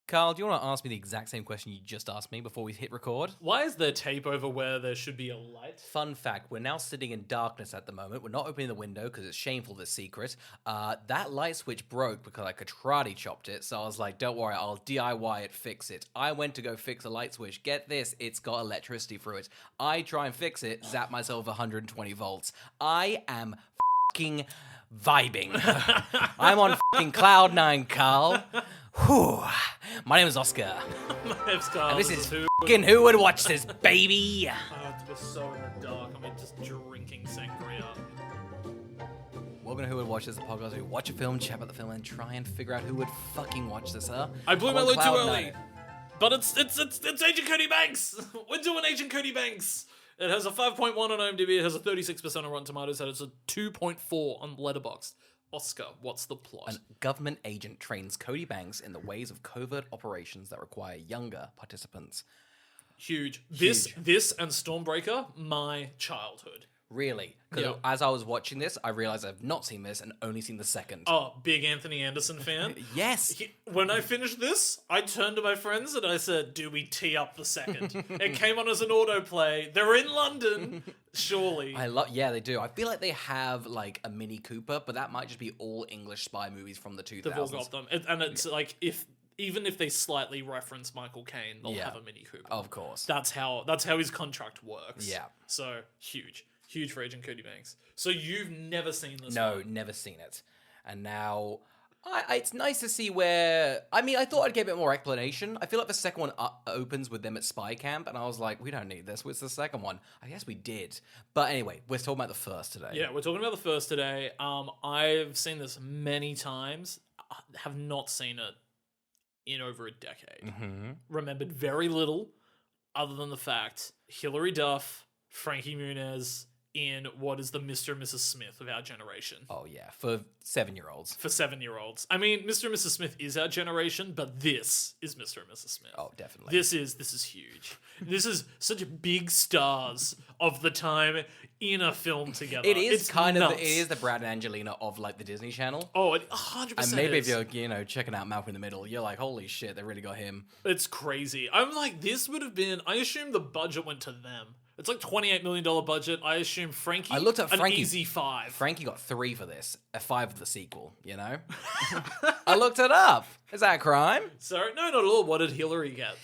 Carl, do you want to ask me the exact same question you just asked me before we hit record? Why is there tape over where there should be a light? Fun fact, we're now sitting in darkness at the moment. We're not opening the window because it's shameful, this secret. That light switch broke because I karate chopped it, so I was like, don't worry, I'll DIY it, fix it. I went to go fix a light switch. Get this, it's got electricity through it. I try and fix it, zap myself 120 volts. I am fucking vibing. I'm on fucking cloud nine, Carl. Whew. My name is Oscar. My name's Carl. And this is fucking Who Would Watch This, baby? We're so in the dark. I mean, just drinking sangria. Welcome to Who Would Watch This, the podcast where we watch a film, chat about the film, and try and figure out who would fucking watch this, huh? I blew my I'm on load too cloud early. nine. But it's Agent Cody Banks. We're doing Agent Cody Banks. It has a 5.1 on IMDb. It has a 36% on Rotten Tomatoes. And it's a 2.4 on Letterboxd. Oscar, what's the plot? A government agent trains Cody Banks in the ways of covert operations that require younger participants. Huge. This and Stormbreaker, my childhood. Really? Because Yeah. as I was watching this, I realized I've not seen this and only seen the second. Oh, big Anthony Anderson fan. Yes! When I finished this, I turned to my friends and I said, do we tee up the second? It came on as an autoplay. They're in London. Surely. Yeah, they do. I feel like they have, like, a Mini Cooper, but that might just be all English spy movies from the 2000s. They've all got them. And it's like, even if they slightly reference Michael Caine, they'll have a Mini Cooper. Of course. That's how his contract works. Yeah. So, huge. Huge for Agent Cody Banks. So you've never seen this No, one? never seen it. And now, it's nice to see where... I mean, I thought I'd get a bit more explanation. I feel like the second one opens with them at spy camp, and I was like, we don't need this. What's the second one? I guess we did. But anyway, we're talking about the first today. Yeah, we're talking about the first today. I've seen this many times. I have not seen it in over a decade. Mm-hmm. Remembered very little, other than the fact Hilary Duff, Frankie Muniz in what is the Mr. and Mrs. Smith of our generation. Oh, yeah, for 7-year-olds. For 7-year-olds. I mean, Mr. and Mrs. Smith is our generation, but this is Mr. and Mrs. Smith. Oh, definitely. This is huge. This is such big stars of the time in a film together. It is It's kind nuts. of... It is the Brad and Angelina of, like, the Disney Channel. Oh, it 100% And maybe is. if you're, checking out Malcolm in the Middle, you're like, holy shit, they really got him. It's crazy. I'm like, this would have been... I assume the budget went to them. It's like $28 million budget. I assume Frankie... I looked at Frankie. An easy 5. Frankie got 3 for this, a 5 for the sequel, you know? I looked it up. Is that a crime? Sorry? No, not at all. What did Hillary get?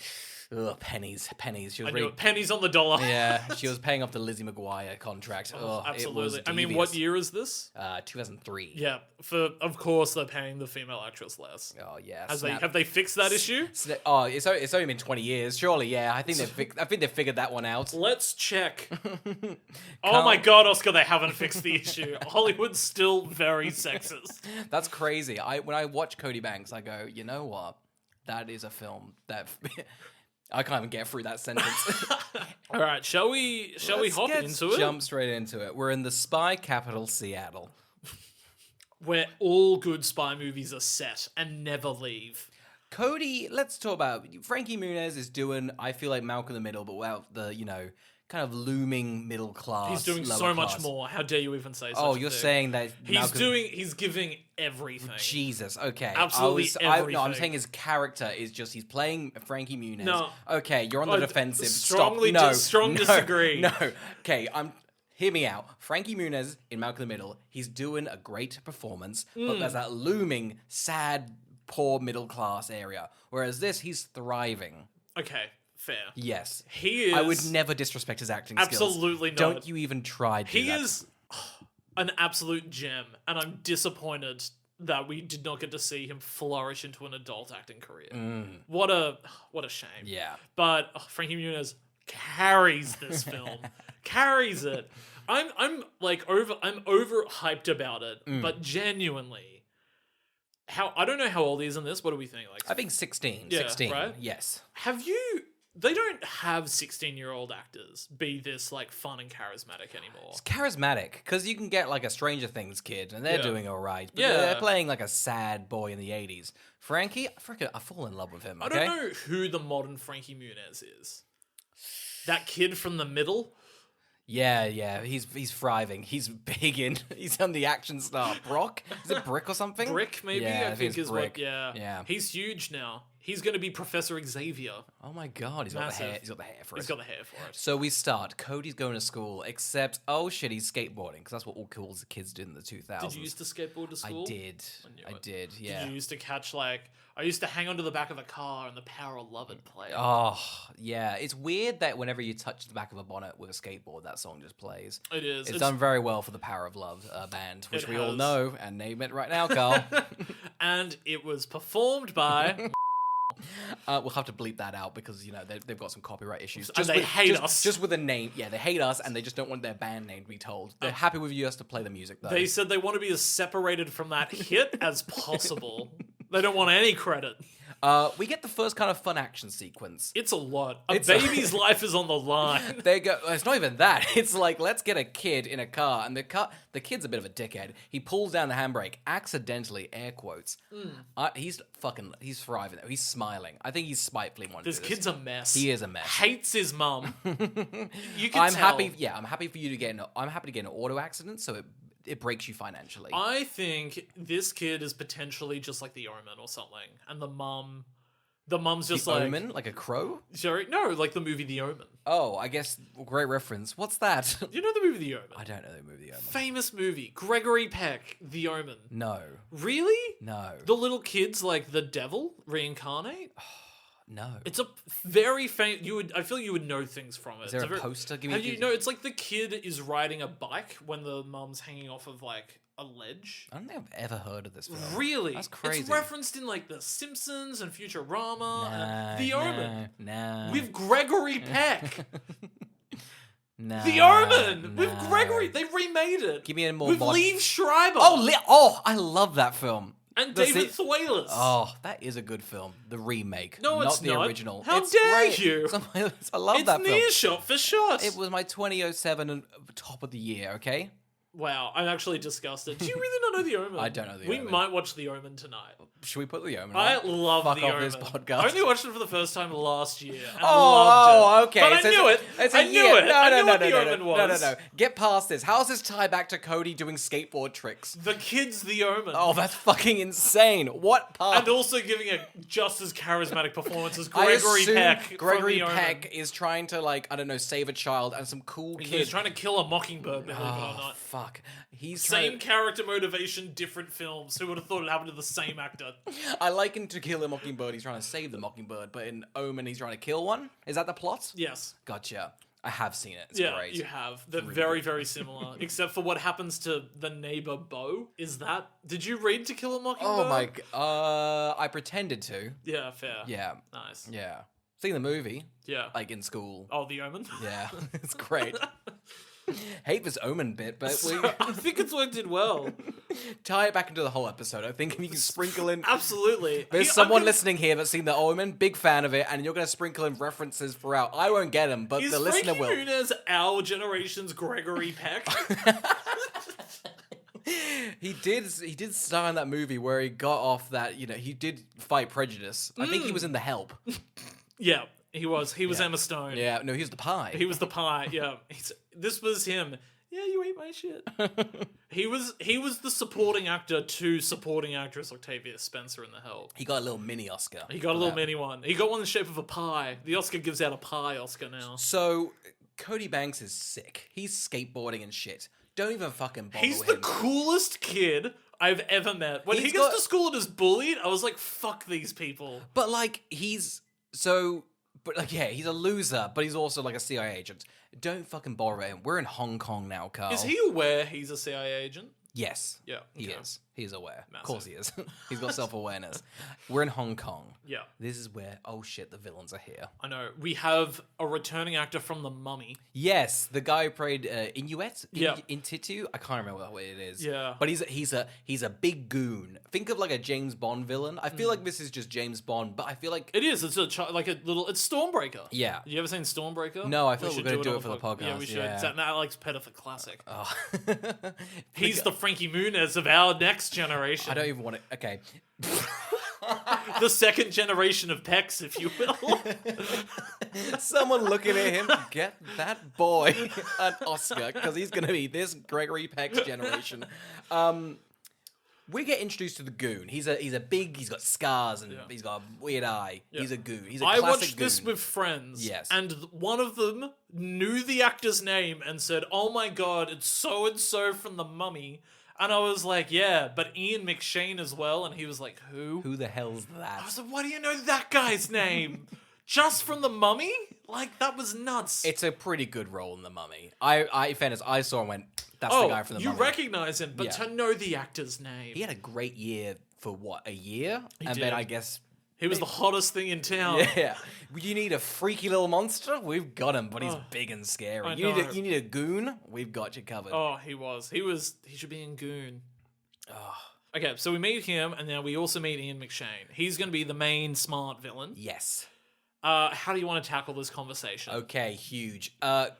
Ugh, pennies. She was I knew it. Pennies on the dollar. Yeah, she was paying off the Lizzie McGuire contract. Oh, Ugh, absolutely. It was I mean, devious. what year is this? 2003. Yeah, of course they're paying the female actress less. Oh yeah. Have they fixed that issue? Oh, it's only been 20 years. Surely, yeah. I think they've figured that one out. Let's check. Oh my God, Oscar, they haven't fixed the issue. Hollywood's still very sexist. That's crazy. When I watch Cody Banks, I go, you know what? That is a film that I can't even get through that sentence. All right, shall we hop into it? Jump straight into it. We're in the spy capital, Seattle. Where all good spy movies are set and never leave. Cody, let's talk about Frankie Muniz is doing, I feel like Malcolm in the Middle, but without the, kind of looming middle class. He's doing so much more. How dare you even say such a you're thing? saying that He's giving everything. Jesus, okay. Absolutely everything. No, I'm saying his character is just, he's playing Frankie Muniz. No. Okay, you're on the defensive. Strong disagree. No. Okay, hear me out. Frankie Muniz in Malcolm in the Middle, he's doing a great performance, but there's that looming, sad, poor middle class area. Whereas this, he's thriving. Okay, fair. Yes. He is... I would never disrespect his acting skills. Absolutely not. Don't you even try to do He that. is an absolute gem, and I'm disappointed that we did not get to see him flourish into an adult acting career. What a shame. Yeah. But Frankie Muniz carries this film. Carries it. I'm overhyped about it, but genuinely, I don't know how old he is in this. What do we think? Like, I think 16. Yeah, 16, right? yes. They don't have 16-year-old actors be this, like, fun and charismatic anymore. It's charismatic, because you can get, like, a Stranger Things kid, and they're doing all right. But Yeah. they're playing, like, a sad boy in the 80s. Frankie, I fall in love with him, okay? I don't know who the modern Frankie Muniz is. That kid from the middle? Yeah, he's thriving. He's he's on the action star. Brock? Is it Brick or something? Brick, maybe? Yeah, I think it's is Brick. what, yeah. Yeah. He's huge now. He's going to be Professor Xavier. Oh my god, he's got the Massive. hair. He's got the hair for He's it. got the hair for it. So we start. Cody's going to school, except oh shit, he's skateboarding because that's what all cool kids did in the 2000s. Did you used to skateboard to school? I did. knew I it. did. Yeah. Did you used to catch I used to hang onto the back of a car and the Power of Love would play. Oh yeah, it's weird that whenever you touch the back of a bonnet with a skateboard, that song just plays. It is. It's done very well for the Power of Love band, which It we all has. know and name it right now, Carl. And it was performed by. We'll have to bleep that out because they've got some copyright issues. And they hate us. Just with a name. Yeah, they hate us and they just don't want their band name to be told. They're happy with us to play the music though. They said they want to be as separated from that hit as possible. They don't want any credit. We get the first kind of fun action sequence. It's a lot. A baby's life is on the line. They go. It's not even that. It's like let's get a kid in a car, and the kid's a bit of a dickhead. He pulls down the handbrake accidentally, air quotes. He's thriving though. He's smiling. I think he's spitefully wanting This to do kid's a mess. He is a mess. Hates his mum. You can I'm tell. happy. Yeah, I'm happy for you to get. I'm happy to get an auto accident, so it breaks you financially. I think this kid is potentially just like the Omen or something, and the mum's just the like Omen, like a crow. Sorry, no, like the movie The Omen. Oh, I guess great reference. What's that? You know the movie The Omen? I don't know the movie. Omen. Famous movie. Gregory Peck, The Omen. No, Really? no, The little kids like the devil reincarnate? no. It's a very famous. I feel you would know things from it. Is there It's a poster? Give me. Have you know? It's like the kid is riding a bike when the mum's hanging off of like a ledge. I don't think I've ever heard of this film. Really? That's crazy. It's referenced in like The Simpsons and Futurama Nah, and The Omen Nah. with Gregory Peck. Nah, The Omen with nah. Gregory. They remade it. Give me a more with mod- Liev Schreiber. Oh, I love that film. and The David se- Thwaites. Oh, that is a good film. The remake, No, not it's the not. original. How It's dare great. you? I love It's that near film. shot for shot. It was my 2007 and top of the year. Okay. Wow, I'm actually disgusted. Do you really not know The Omen? I don't know The We Omen. might watch The Omen tonight. Should we put the Omen? I on? love Fuck The off Omen. this podcast. I only watched it for the first time last year and Oh, loved it. okay. But So I knew it. It's a I year. knew it. No, I no, knew no, what no, The no, Omen no, was. no. Get past this. How's this tie back to Cody doing skateboard tricks? The kid's The Omen. Oh, that's fucking insane. What part? And also giving a just as charismatic performance as I Gregory assume Peck. Gregory from The Peck Omen. is trying to, like, I don't know, save a child and some cool He's kid. trying to kill a mockingbird, believe it or Oh, not. fuck. He's Same trying character motivation, different films. Who would have thought it happened to the same actor? I like him to kill a mockingbird. He's trying to save the mockingbird, but in Omen, he's trying to kill one. Is that the plot? Yes. Gotcha. I have seen it. It's Yeah, great. you have. They're very, very similar. Except for what happens to the neighbor Bo. Is that... Did you read To Kill a Mockingbird? Oh my. I pretended to. Yeah, fair. Yeah. Nice. Yeah. Seen the movie, Yeah. like in school. Oh, The Omen? Yeah, it's great. Hate this Omen bit, but we I think it's worked in well. tie it back into the whole episode. I think if you can sprinkle in. Absolutely. There's I'm someone gonna- listening here that's seen the Omen, big fan of it, and you're going to sprinkle in references throughout. I won't get them, but Is the listener Frankie will. Muniz our generation's Gregory Peck? He did star in that movie where he got off that, he did fight prejudice. I think he was in The Help. Yeah, he was. He was Emma Stone. Yeah, no, he was the pie. He was the pie. Yeah. This was him. Yeah, you ate my shit. He was the supporting actor to supporting actress Octavia Spencer in The Help. He got a little mini Oscar. He got a little mini one. He got one in the shape of a pie. The Oscar gives out a pie Oscar now. So, Cody Banks is sick. He's skateboarding and shit. Don't even fucking bother He's with the him. coolest kid I've ever met. When he He's gets got- to school and is bullied, I was like, fuck these people. But like he's he's a loser, but he's also like a CIA agent. Don't fucking bother him. We're in Hong Kong now, Carl. Is he aware he's a CIA agent? Yes. Yeah, He okay. is. He is aware. Massive. Of course he is. He's got self-awareness. We're in Hong Kong. Yeah. This is where, oh shit, the villains are here. I know. We have a returning actor from The Mummy. Yes, the guy who played Inuit Yeah. in Titu. I can't remember what it is. Yeah. But he's a big goon. Think of like a James Bond villain. I feel like this is just James Bond, but I feel like It is. It's it's Stormbreaker. yeah. You ever seen Stormbreaker? No, I feel like should we're gonna do on it for the podcast, Yeah, we should. yeah. It's an Alex Pettifer classic. Oh. He's the Frankie Muniz of our next generation. I don't even want to. Okay. The second generation of Pecs, if you will. Someone looking at him, get that boy an Oscar because he's going to be this Gregory Peck's generation. We get introduced to the goon. He's got scars and he's got a weird eye. Yeah. He's a goon. He's a I classic watched this goon. with friends. Yes. And one of them knew the actor's name and said, "Oh my god, it's so and so from The Mummy." And I was like, "Yeah, but Ian McShane as well." And he was like, "Who?" Who the hell's I that? was like, "Why do you know that guy's name? Just from The Mummy? Like, that was nuts." It's a pretty good role in The Mummy. In fairness, I saw and went, that's the guy from The you Mummy. recognize him, but Yeah. to know the actor's name. He had a great year for what, a year? And did. then I guess, He was the hottest thing in town. yeah. You need a freaky little monster? We've got him, but he's big and scary. I You know. need a goon? We've got you covered. Oh, he was. He should be in Goon. Oh, Okay, so we meet him, and now we also meet Ian McShane. He's going to be the main smart villain. yes. How do you want to tackle this conversation? Okay, huge.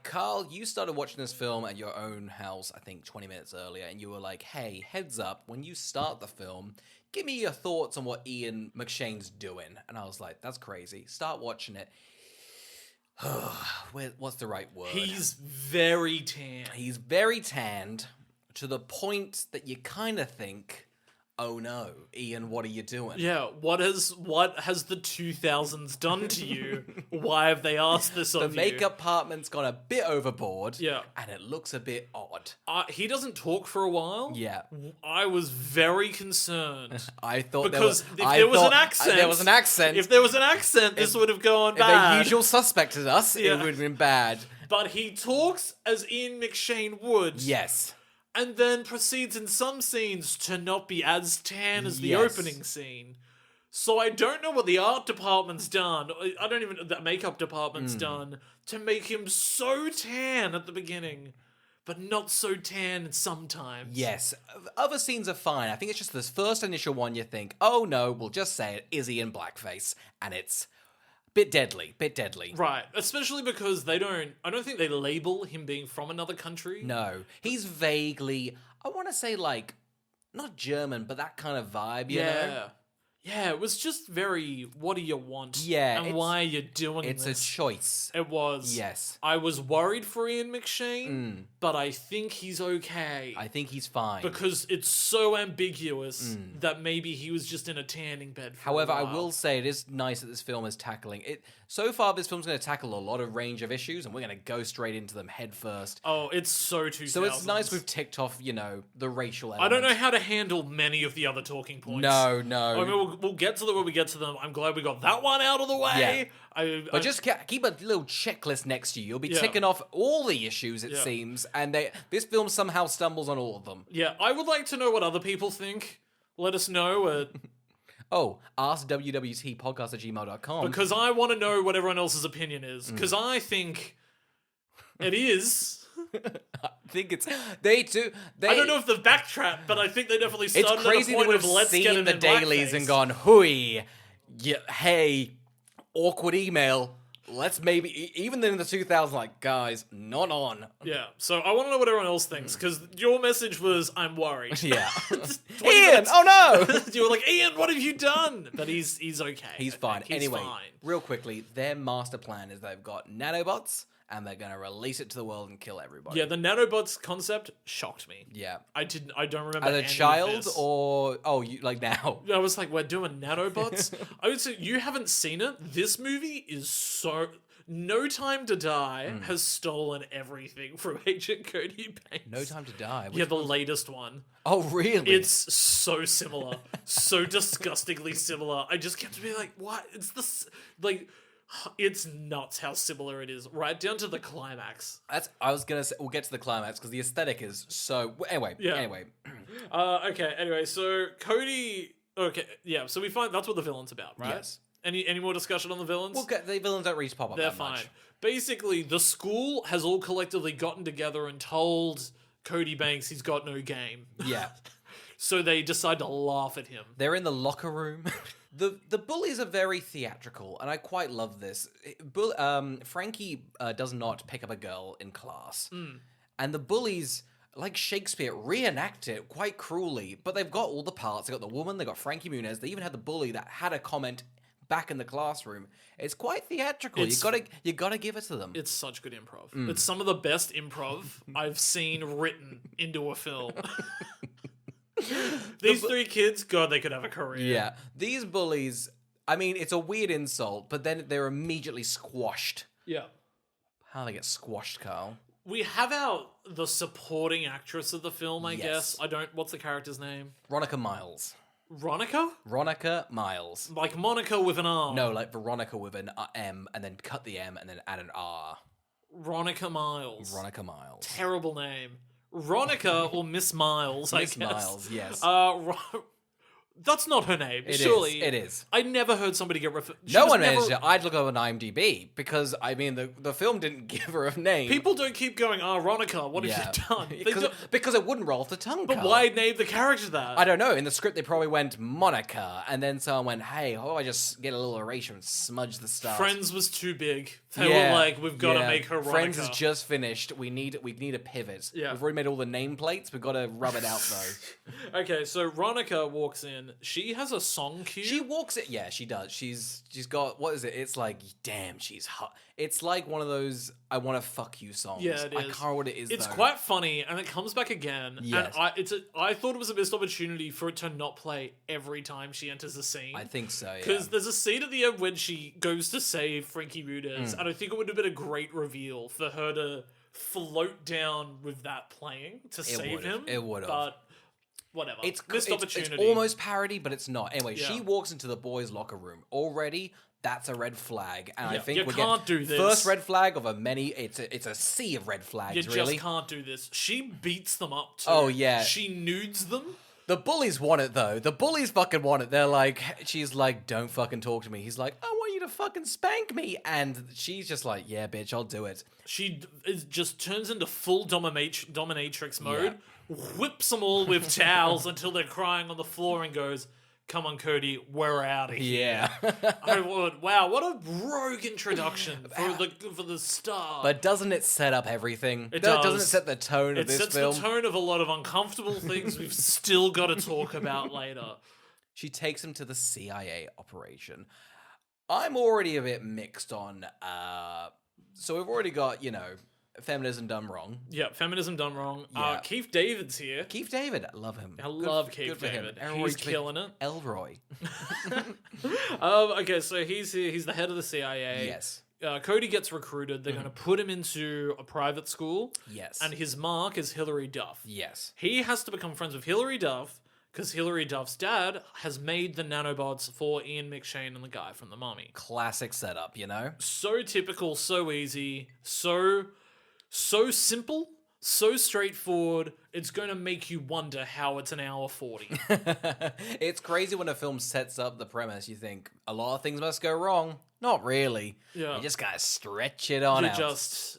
Carl, you started watching this film at your own house, I think 20 minutes earlier, and you were like, hey, heads up, when you start the film, give me your thoughts on what Ian McShane's doing. And I was like, that's crazy. Start watching it. What's the right word? He's very tan. He's very tanned to the point that you kind of think, oh no, Ian, what are you doing? Yeah, what has the 2000s done to you? Why have they asked this The of you? makeup department's gone a bit overboard. Yeah. And it looks a bit odd. He doesn't talk for a while. Yeah. I was very concerned. I thought Because there if was, there was an accent... There was an accent. If there was an accent, this would have gone If bad. the usual suspect is us, Yeah. it would have been bad. But he talks as Ian McShane would. Yes. And then proceeds in some scenes to not be as tan as the Yes. opening scene. So I don't know what the art department's done. I don't even... The makeup department's done to make him so tan at the beginning, but not so tan sometimes. Yes. Other scenes are fine. I think it's just this first initial one you think, oh no, we'll just say it, is he in blackface? And it's bit deadly. Right. Especially because I don't think they label him being from another country. No. He's vaguely, I want to say like, not German, but that kind of vibe, you know? Yeah, it was just very, what do you want? Yeah, And it's- why are you doing It's this? a choice. It was. Yes. I was worried for Ian McShane, but I think he's okay. I think he's fine. Because it's so ambiguous that maybe he was just in a tanning bed for However, a I while. will say it is nice that this film is tackling it. So far, this film's going to tackle a lot of range of issues, and we're going to go straight into them head first. Oh, it's so 2000s. So it's nice we've ticked off, the racial element. I don't know how to handle many of the other talking points. No. I mean, we'll get to them when we get to them. I'm glad we got that one out of the way. But just keep a little checklist next to you. You'll be Yeah. ticking off all the issues, it Yeah. seems, and this film somehow stumbles on all of them. Yeah, I would like to know what other people think. Let us know, Oh, ask wwtpodcast@gmail.com. because I want to know what everyone else's opinion is. Because I think it is. I think it's they too. I don't know if they've backtracked, but I think they definitely started It's crazy at they the would point have of let's get seen him the in dailies blackface. and gone, "Hooey, yeah, hey, awkward email. Let's maybe even in the 2000s, like guys, not on." Yeah, so I want to know what everyone else thinks, because your message was, I'm worried. Yeah, 20 Ian. minutes- Oh no. You were like, Ian, what have you done? But he's okay. He's I fine. think. He's Anyway, fine. real quickly, their master plan is they've got nanobots and they're going to release it to the world and kill everybody. Yeah, the nanobots concept shocked me. Yeah. I don't remember As a any of child this. or you like now? I was like, we're doing nanobots? I would say, you haven't seen it. This movie is so... No Time to Die has stolen everything from Agent Cody Banks. No Time to Die. Yeah, the latest one. Oh really? It's so similar. So disgustingly similar. I just kept being like, what? It's this... Like... It's nuts how similar it is, right down to the climax. I was gonna say we'll get to the climax because the aesthetic is so. Anyway. Okay. Anyway, so Cody. Okay, yeah. So we find that's what the villain's about, right? Yes. Any more discussion on the villains? We'll get the villains don't really pop up They're that fine. much. Basically, the school has all collectively gotten together and told Cody Banks he's got no game. Yeah. So they decide to laugh at him. They're in the locker room. The bullies are very theatrical, and I quite love this. Frankie does not pick up a girl in class, and the bullies, like Shakespeare, reenact it quite cruelly. But they've got all the parts. They got the woman. They got Frankie Muniz. They even had the bully that had a comment back in the classroom. It's quite theatrical. You gotta give it to them. It's such good improv. It's some of the best improv I've seen written into a film. These three kids, God, they could have a career. Yeah. These bullies, I mean, it's a weird insult, but then they're immediately squashed. Yeah. How do they get squashed, Carl? We have the supporting actress of the film, I guess. What's the character's name? Veronica Miles. Ronica? Veronica Miles. Like Monica with an R. No, like Veronica with an M, and then cut the M, and then add an R. Ronica Miles. Veronica Miles. Terrible name. Ronica or Miss Miles, I guess. Miss Miles, yes. That's not her name, surely. It is. I never heard somebody get referred. No one mentioned it. I'd look over on IMDb because, I mean, the film didn't give her a name. People don't keep going, Ronica, what have you done? Because it wouldn't roll off the tongue. But why name the character that? I don't know. In the script, they probably went Monica, and then someone went, hey, how do I just get a little erasure and smudge the stuff? Friends was too big. They were like, we've got to make her Ronica. Friends is just finished. We need a pivot. Yeah. We've already made all the nameplates. We've got to rub it out, though. Okay, so Ronica walks in. She has a song cue. She walks it. Yeah, she does. She's got, what is it? It's like, damn, she's hot. It's like one of those I want to fuck you songs. Yeah, it is. I can't remember what it is. It's though. quite funny, and it comes back again. Yes. And I thought it was a missed opportunity for it to not play every time she enters the scene. I think so. Yeah. Because there's a scene at the end when she goes to save Frankie Muniz, and I think it would have been a great reveal for her to float down with that playing to save him. It would have. But whatever. It's missed opportunity. It's almost parody, but it's not. Anyway, she walks into the boys' locker room already. That's a red flag, and I think you can't do this. First red flag of a many. It's a sea of red flags. You really. just can't do this. She beats them up too. Oh yeah. She nudes them. The bullies want it though. The bullies fucking want it. They're like, she's like, don't fucking talk to me. He's like, I want you to fucking spank me, and she's just like, yeah, bitch, I'll do it. She just turns into full dominatrix mode, whips them all with towels until they're crying on the floor, and goes, come on, Cody, we're out of here. Yeah. Wow, what a rogue introduction for the star. But doesn't it set up everything? It does. Doesn't it set the tone of this film? It sets the tone of a lot of uncomfortable things we've still got to talk about later. She takes him to the CIA operation. I'm already a bit mixed on, so we've already got, feminism done wrong. Yeah, feminism done wrong. Yeah. Keith David's here. Keith David, I love him. I love Keith David. He's killing it. Elroy. Okay, so he's here. He's the head of the CIA. Yes. Cody gets recruited. They're going to put him into a private school. Yes. And his mark is Hilary Duff. Yes. He has to become friends with Hilary Duff because Hilary Duff's dad has made the nanobots for Ian McShane and the guy from The Mummy. Classic setup, So typical, so easy, so simple, so straightforward. It's going to make you wonder how it's an hour 40. It's crazy when a film sets up the premise. You think a lot of things must go wrong. Not really. Yeah. You just gotta stretch it on out.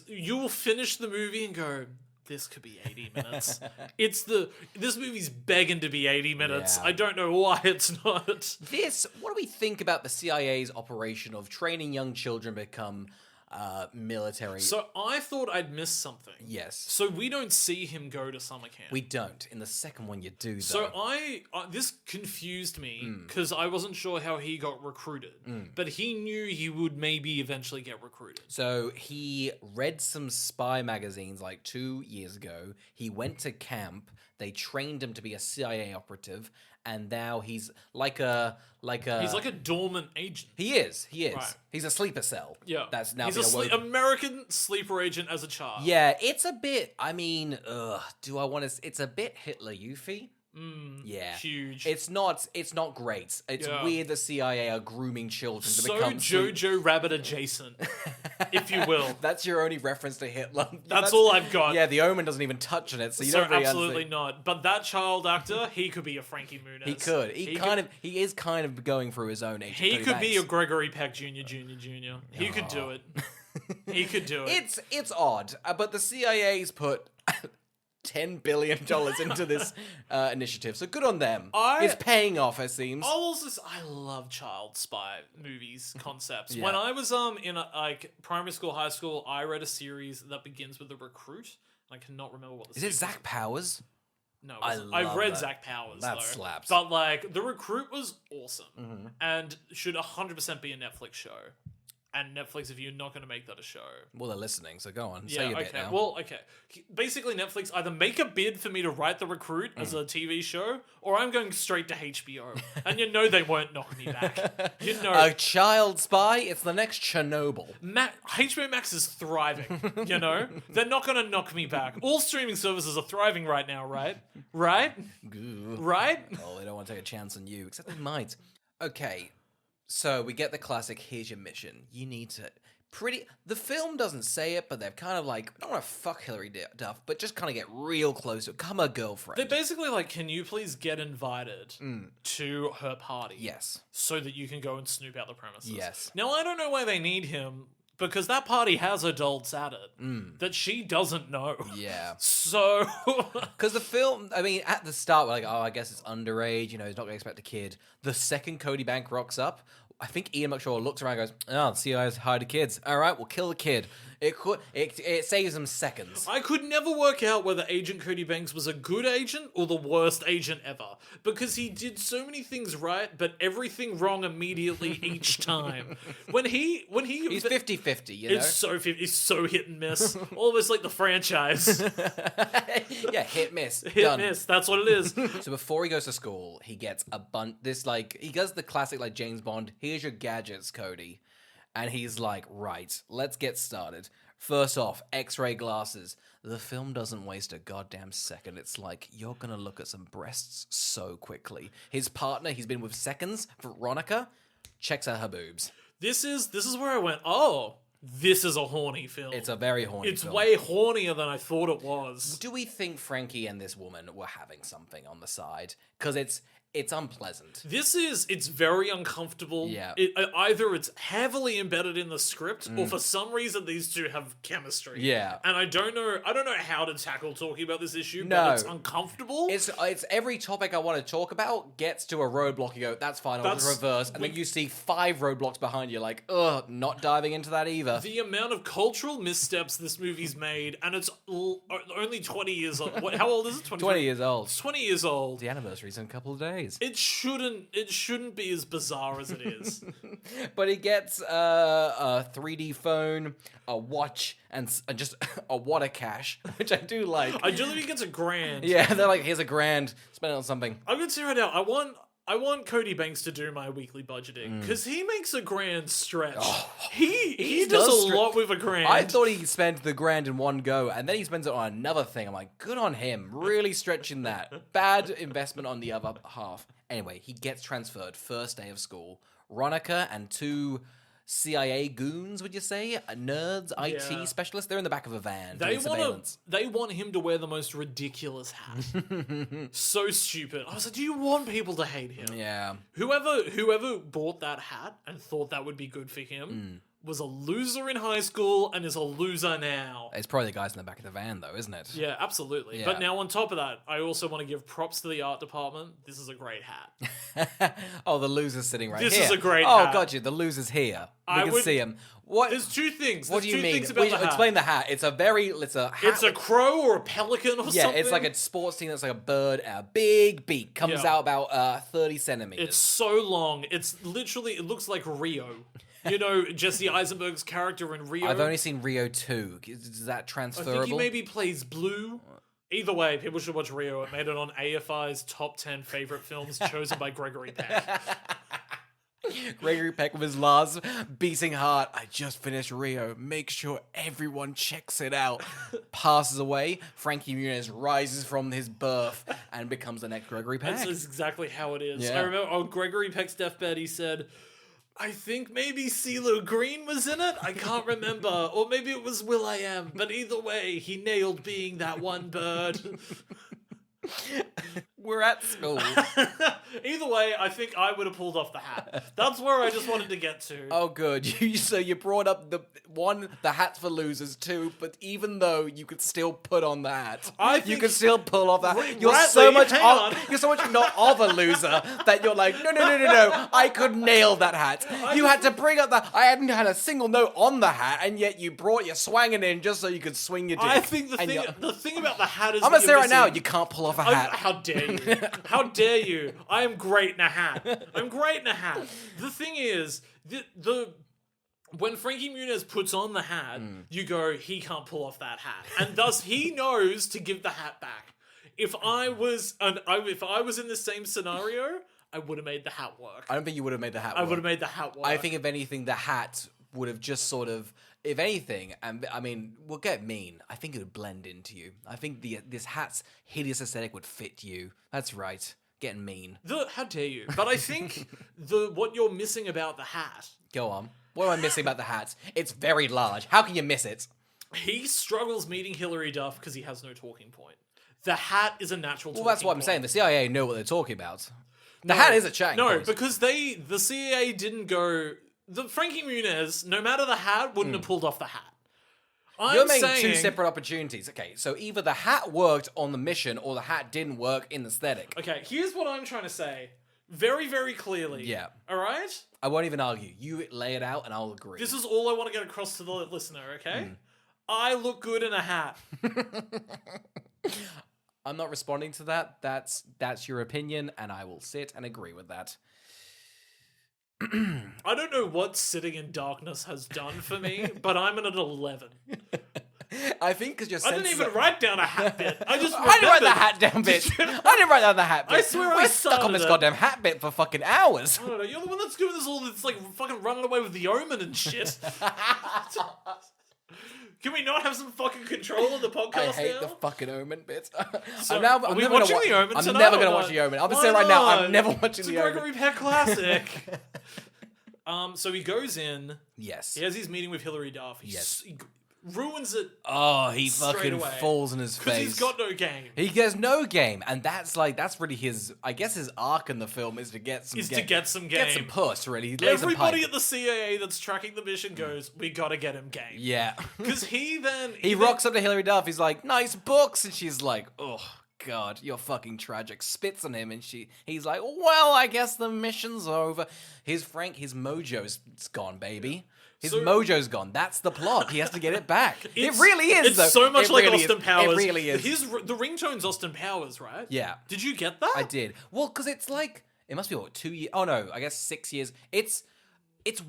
You will finish the movie and go, this could be 80 minutes. This movie's begging to be 80 minutes. Yeah. I don't know why it's not. What do we think about the CIA's operation of training young children to become military? So I thought I'd missed something. Yes. So we don't see him go to summer camp. We don't. In the second one, you do, though. So this confused me because I wasn't sure how he got recruited. But he knew he would maybe eventually get recruited. So he read some spy magazines like 2 years ago. He went to camp. They trained him to be a CIA operative. And now he's like a He's like a dormant agent. He is. Right. He's a sleeper cell. Yeah. That's now he's been American sleeper agent as a child. Yeah, it's a bit. I mean, do I want to? It's a bit Hitler Yuffie. Yeah, huge. It's not great. It's weird the CIA are grooming children to become Jojo Rabbit adjacent, if you will. That's your only reference to Hitler. That's all I've got. Yeah, the Omen doesn't even touch on it, so you don't really absolutely not. But that child actor, he could be a Frankie Muniz. He could. He is kind of going through his own age. He could be a Gregory Peck Jr. He could do it. He could do it. It's odd, but the CIA's put $10 billion into this initiative, so good on them. It's paying off, it seems. I love child spy movies concepts. When I was in primary school, high school, I read a series that begins with The Recruit. I cannot remember what the is. It Zach Powers? No, I read Zach Powers. That though. slaps. But The Recruit was awesome and should 100% be a Netflix show. and Netflix if you're not going to make that a show. Well, they're listening, so go on. Yeah, Say your okay. bit now. Well, okay. Basically, Netflix either make a bid for me to write The Recruit as a TV show, or I'm going straight to HBO. And you know they won't knock me back. You know. A child spy? It's the next Chernobyl. HBO Max is thriving, you know? They're not going to knock me back. All streaming services are thriving right now, right? Right? Right? Oh, they don't want to take a chance on you, except they might. Okay, so we get the classic, here's your mission. You need to... The film doesn't say it, but they're kind of like, I don't want to fuck Hillary Duff, but just kind of get real close to it. Become her girlfriend. They're basically like, can you please get invited to her party? Yes. So that you can go and snoop out the premises. Yes. Now, I don't know why they need him, because that party has adults at it that she doesn't know. Yeah. So... Because the film, I mean, at the start, we're like, oh, I guess it's underage, you know, he's not going to expect a kid. The second Cody Banks rocks up, I think Ian McShaw looks around and goes, oh, the CIA's hired the kids. All right, we'll kill the kid. It saves them seconds. I could never work out whether Agent Cody Banks was a good agent or the worst agent ever. Because he did so many things right, but everything wrong immediately each time. He's 50-50, you know? It's so hit and miss. Almost like the franchise. Yeah, hit, miss. Hit, done. miss. That's what it is. So before he goes to school, he gets he does the classic, like, James Bond, here's your gadgets, Cody. And he's like, right, let's get started. First off, X-ray glasses. The film doesn't waste a goddamn second. It's like, you're gonna look at some breasts so quickly. His partner, he's been with seconds, Veronica, checks out her boobs. This is where I went, oh, this is a horny film. It's a very horny film. It's way hornier than I thought it was. Do we think Frankie and this woman were having something on the side? Because it's unpleasant. It's very uncomfortable. Yeah. Either it's heavily embedded in the script, or for some reason these two have chemistry. Yeah. And I don't know how to tackle talking about this issue, No. but it's uncomfortable. It's every topic I want to talk about gets to a roadblock. You go, that's fine, I'll just reverse. And then you see 5 roadblocks behind you, like, ugh, not diving into that either. The amount of cultural missteps this movie's made, and it's only 20 years old. How old is it? 20 years old. It's 20 years old. The anniversary's in a couple of days. It shouldn't be as bizarre as it is. But he gets a 3D phone, a watch, and just a water cache, which I do like. I do think he gets $1,000. Yeah, they're like, here's $1,000, spend it on something. I'm gonna say right now, I want Cody Banks to do my weekly budgeting, because he makes $1,000 stretch. He does a lot with $1,000. I thought he spent the $1,000 in one go, and then he spends it on another thing. I'm like, good on him, really stretching that. Bad investment on the other half. Anyway, he gets transferred first day of school. Ronica and 2 CIA goons, would you say? Nerds, IT Yeah. specialists. They're in the back of a van They doing surveillance. want him to wear the most ridiculous hat. So stupid. I was like, do you want people to hate him? Yeah. Whoever bought that hat and thought that would be good for him was a loser in high school and is a loser now. It's probably the guys in the back of the van, though, isn't it? Yeah, absolutely. Yeah. But now on top of that, I also want to give props to the art department. This is a great hat. Oh, the loser's sitting right This here. is a great Oh, hat. got you. The loser's here. We I can would- see him. What? There's 2 things. What do you mean? Things about the hat. Explain the hat. It's a hat. It's a crow or a pelican or Yeah, something. it's like a sports team that's like a bird, a big beak, comes Yeah. out about 30 centimeters. It's so long. It looks like Rio. You know, Jesse Eisenberg's character in Rio. I've only seen Rio 2. Is that I transferable? think he maybe plays Blue. Either way, people should watch Rio. It made it on AFI's top 10 favorite films chosen by Gregory Peck. Gregory Peck with his last beating heart. I just finished Rio. Make sure everyone checks it out. Passes away. Frankie Muniz rises from his birth and becomes the next Gregory Peck. That's exactly how it is. Yeah. I remember on Gregory Peck's deathbed, he said, I think maybe CeeLo Green was in it. I can't remember. Or maybe it was Will.i.am. But either way, he nailed being that one bird. We're at school. Either way, I think I would have pulled off the hat. That's where I just wanted to get to. Oh, good. So you brought up the hat's for losers, 2, but even though you could still put on the hat, I you think- could still pull off that. Right, You're Bradley, so much hang on. you're so much not of a loser that you're like, no. I could nail that hat. You had to bring up that. I hadn't had a single note on the hat, and yet you brought your swanging in just so you could swing your dick. I think the And thing about the hat is I'm that gonna say you're right now, missing- you can't pull off a hat. How dare you? How dare you? I am great in a hat. I'm great in a hat. The thing is, when Frankie Muniz puts on the hat, you go, he can't pull off that hat, and thus he knows to give the hat back. If I was in the same scenario, I would have made the hat work. I don't think you would have made the hat work. I would have made the hat work. I think, if anything, the hat would have just sort of, if anything, and I mean, we'll get mean, I think it would blend into you. I think this hat's hideous aesthetic would fit you. That's right. Getting mean. How dare you? But I think what you're missing about the hat. Go on. What am I missing about the hat? It's very large. How can you miss it? He struggles meeting Hilary Duff because he has no talking point. The hat is a natural talking point. Well, that's what I'm saying. The CIA know what they're talking about. The hat is a chatting point. No, because the CIA didn't go... Frankie Muniz, no matter the hat, wouldn't have pulled off the hat. You're making two separate opportunities. Okay, so either the hat worked on the mission or the hat didn't work in the aesthetic. Okay, here's what I'm trying to say. Very, very clearly. Yeah. All right? I won't even argue. You lay it out and I'll agree. This is all I want to get across to the listener, okay? I look good in a hat. I'm not responding to that. That's your opinion, and I will sit and agree with that. I don't know what sitting in darkness has done for me, but I'm at an 11. I think because you're I didn't even write down a hat bit. I just I didn't write the hat down bit. I didn't write down the hat bit. I swear We're I stuck on this started it. goddamn hat bit for fucking hours. I don't know, you're the one that's doing this all this, like, fucking running away with the Omen and shit. Can we not have some fucking control of the podcast I hate now? the fucking Omen bit. So, I'm are we watching the Omen I'm tonight never or going to what? watch the Omen. I'm going to Why say right now, not? I'm never watching It's the a Omen. Gregory Peck classic. So he goes in. Yes. He has his meeting with Hilary Duff. He ruins it. Oh, he straight fucking away. falls in his face. Because he's got no game. He gets no game, and that's really his. I guess his arc in the film is to get some. Get some game. Get some puss. Really, he lays a Everybody pipe. at the CIA that's tracking the mission goes, "We gotta get him game." Yeah, Because he rocks up to Hilary Duff. He's like, "Nice books," and she's like, "Oh God, you're fucking tragic." Spits on him, and he's like, "Well, I guess the mission's over." His mojo's gone, baby. His mojo's gone. That's the plot. He has to get it back. It really is. It's though. so much It like really Austin is. Powers. It really is. The ringtone's Austin Powers, right? Yeah. Did you get that? I did. Well, because it's like, it must be, 2 years? Oh, no, I guess 6 years. It's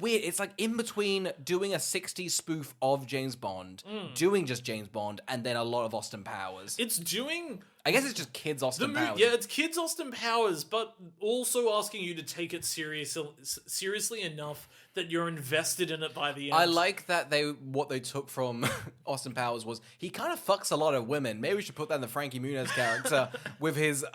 weird. It's like in between doing a 60s spoof of James Bond, doing just James Bond, and then a lot of Austin Powers. It's doing... I guess it's just kids Austin Powers. Yeah, it's kids Austin Powers, but also asking you to take it seriously enough that you're invested in it by the end. I like that what they took from Austin Powers was he kind of fucks a lot of women. Maybe we should put that in the Frankie Muniz character with his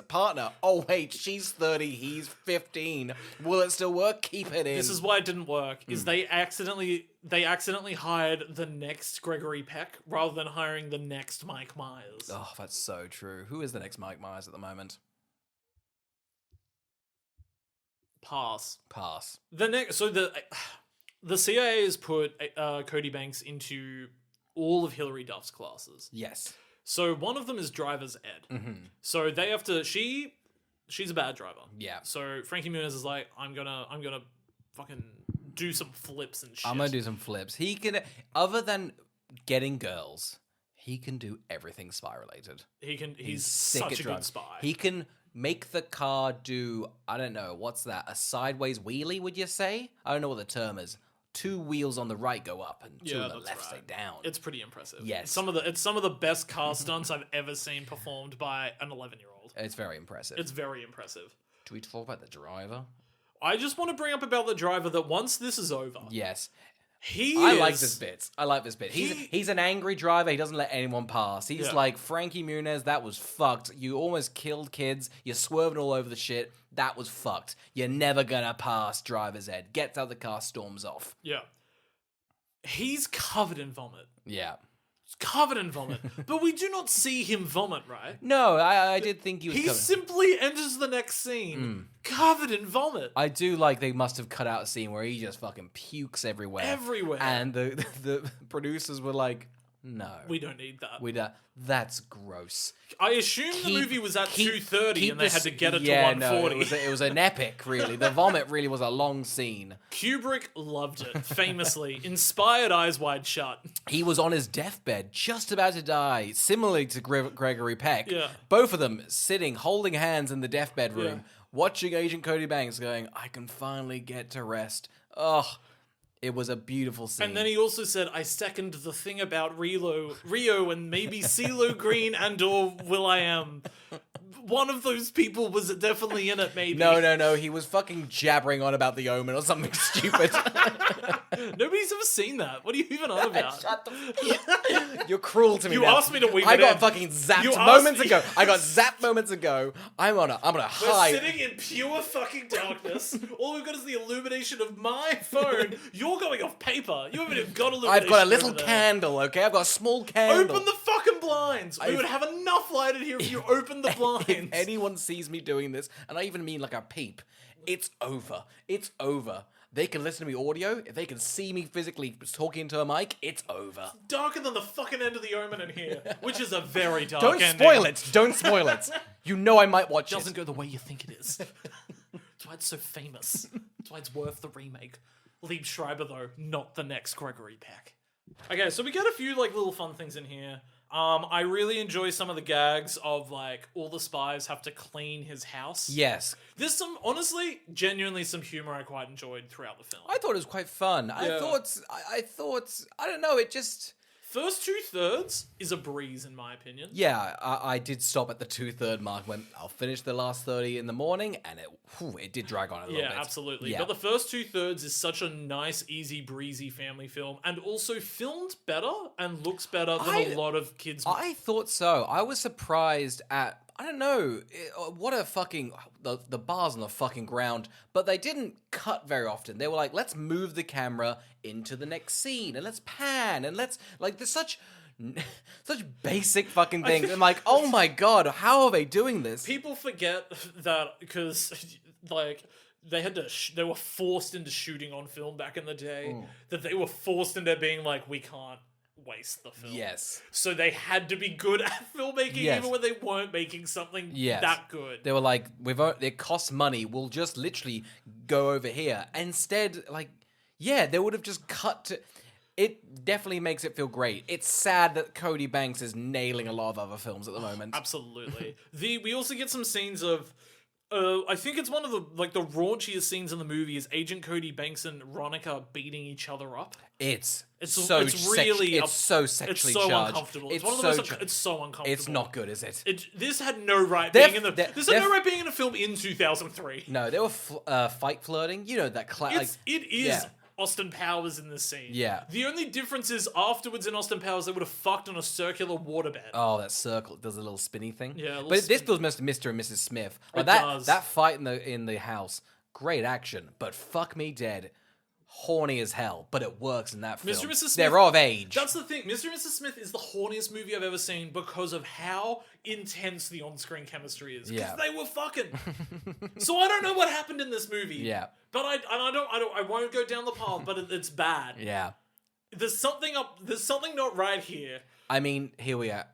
partner. Oh wait, she's 30, he's 15. Will it still work? Keep it in. This is why it didn't work. Is they accidentally hired the next Gregory Peck rather than hiring the next Mike Myers. Oh, that's so true. Who is the next Mike Myers at the moment? Pass. The CIA has put Cody Banks into all of Hilary Duff's classes. Yes. So one of them is driver's ed. Mm-hmm. So they have to. She's a bad driver. Yeah. So Frankie Muniz is like, I'm gonna fucking do some flips and shit. I'm gonna do some flips. He can, other than getting girls, he can do everything spy related. He's sick such at a driving. good spy. He can make the car do, I don't know, what's that? A sideways wheelie, would you say? I don't know what the term is. 2 wheels on the right go up and 2 on the left stay down. It's pretty impressive. Yes. It's some of the best car stunts I've ever seen performed by an 11-year-old. It's very impressive. It's very impressive. Do we talk about the driver? I just want to bring up about the driver that once this is over, Yes. I like this bit. He's an angry driver. He doesn't let anyone pass. He's like, Frankie Muniz, that was fucked. You almost killed kids. You're swerving all over the shit. That was fucked. You're never gonna pass driver's ed. Gets out of the car, storms off. Yeah. He's covered in vomit. Yeah. Covered in vomit. But we do not see him vomit, right? No, I did think he was He covered. simply enters the next scene covered in vomit. I do like they must have cut out a scene where he just fucking pukes everywhere. Everywhere. And the producers were like, no. We don't need that. That's gross. I assume the movie was at 2:30 and they had to get it to 1:40. No, it was an epic, really. The vomit really was a long scene. Kubrick loved it, famously. Inspired Eyes Wide Shut. He was on his deathbed, just about to die, similarly to Gregory Peck. Yeah. Both of them sitting, holding hands in the deathbed room, Yeah. watching Agent Cody Banks going, I can finally get to rest. Oh, It was a beautiful scene. And then he also said, I second the thing about Rio and maybe CeeLo Green and or Will.i.am. One of those people was definitely in it, maybe. No. He was fucking jabbering on about the Omen or something stupid. Nobody's ever seen that. What are you even on about? Shut the You're cruel to me. You now. asked me to weave I it got in. fucking zapped You asked moments me- ago. I got zapped moments ago. I'm gonna We're hide. sitting in pure fucking darkness. All we've got is the illumination of my phone. You're going off paper. You haven't even got illumination. I've got a little over there. candle, okay? I've got a small candle. Open the fucking blinds. We I've- would have enough light in here if you opened the blinds. If anyone sees me doing this, and I even mean like a peep, it's over. It's over. They can listen to me audio. If they can see me physically talking into a mic, it's over. Darker than the fucking end of the Omen in here, which is a very dark Don't ending. spoil it. Don't spoil it. You know I might watch It doesn't it. go the way you think it is. That's why it's so famous. That's why it's worth the remake. Lieb Schreiber, though, not the next Gregory Peck. Okay, so we get a few like little fun things in here. I really enjoy some of the gags of like all the spies have to clean his house. Yes. There's some, honestly, genuinely some humor I quite enjoyed throughout the film. I thought it was quite fun. Yeah. I thought, I don't know, it just... First 2/3 is a breeze, in my opinion. Yeah, I did stop at the 2/3 mark when I'll finish the last 30 in the morning, and it did drag on a little bit. Yeah, absolutely. Yeah. But the first 2/3 is such a nice, easy, breezy family film, and also filmed better and looks better than a lot of kids. I thought so. I was surprised at, I don't know, what a fucking, the bars on the fucking ground, but they didn't cut very often. They were like, let's move the camera into the next scene, and let's pan, and let's, like, there's such basic fucking things. I'm like, oh my god, how are they doing this? People forget that because, like, they were forced into shooting on film back in the day. That they were forced into being like, we can't waste the film. Yes. So they had to be good at filmmaking, Yes. even when they weren't making something Yes. that good. They were like, it costs money, we'll just literally go over here. Instead, like, yeah, they would have just cut to... It definitely makes it feel great. It's sad that Cody Banks is nailing a lot of other films at the moment. Absolutely. We also get some scenes of I think it's one of the the raunchiest scenes in the movie is Agent Cody Banks and Ronica beating each other up. It's so sexually sexually It's so charged. uncomfortable. It's It's one of so the most. cha- It's so uncomfortable. It's not good, is it? This had no right They're- being in the. they're- This had no they're- right being in a film in 2003. No, they were fight flirting. You know that It is yeah. Austin Powers in this scene. Yeah. The only difference is afterwards in Austin Powers they would have fucked on a circular waterbed. Oh, that circle does a little spinny thing. Yeah, a little but this spin- feels Mr. and Mrs. Smith. Like It that does. that fight in the house, great action, but fuck me dead, horny as hell. But it works in that film. Mr. and Mrs. Smith. They're of age. That's the thing. Mr. and Mrs. Smith is the horniest movie I've ever seen because of how intense the on-screen chemistry is. Because Yeah. they were fucking. So I don't know what happened in this movie. Yeah. But I won't go down the path. But it's bad. Yeah. There's something not right here. I mean, here we are.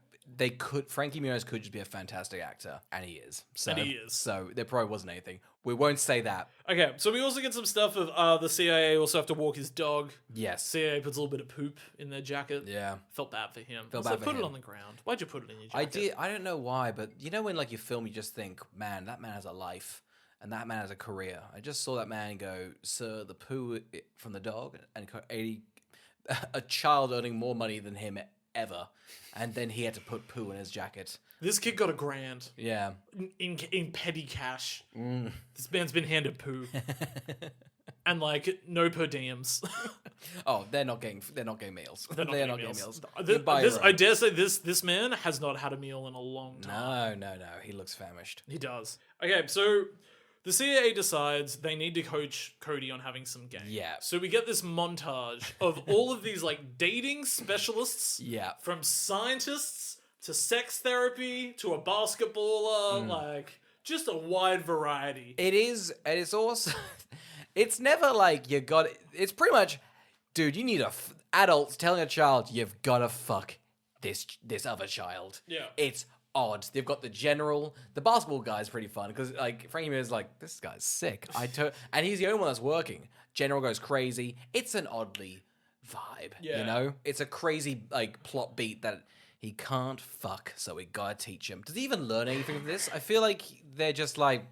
Frankie Muniz could just be a fantastic actor, and he is. So, And he is. So there probably wasn't anything. We won't say that. Okay, so we also get some stuff of the CIA also have to walk his dog. Yes. CIA puts a little bit of poop in their jacket. Yeah. Felt bad for him. Felt Also, bad for put it him. on the ground. Why'd you put it in your jacket? I did. I don't know why, but you know when like you film, you just think, man, that man has a life, and that man has a career. I just saw that man go, sir, the poo from the dog, and a child earning more money than him ever, and then he had to put poo in his jacket. This kid got $1,000 Yeah. in petty cash. This man's been handed poo. And like no per diems. Oh, they're not getting meals. They're not getting meals. You buy your own. I dare say this man has not had a meal in a long time. No. He looks famished. He does. Okay, so the CIA decides they need to coach Cody on having some game. Yeah. So we get this montage of all of these like dating specialists. Yeah. From scientists to sex therapy to a basketballer, like just a wide variety. It is, and it's also, it's never like you got. It's pretty much, dude. You need adults telling a child you've got to fuck this other child. Yeah. It's odd. They've got the general. The basketball guy's pretty fun because like Frankie Miller's like, this guy's sick. And he's the only one that's working. General goes crazy. It's an oddly vibe. Yeah. You know, it's a crazy like plot beat that. He can't fuck, so we gotta teach him. Does he even learn anything from this? I feel like they're just like,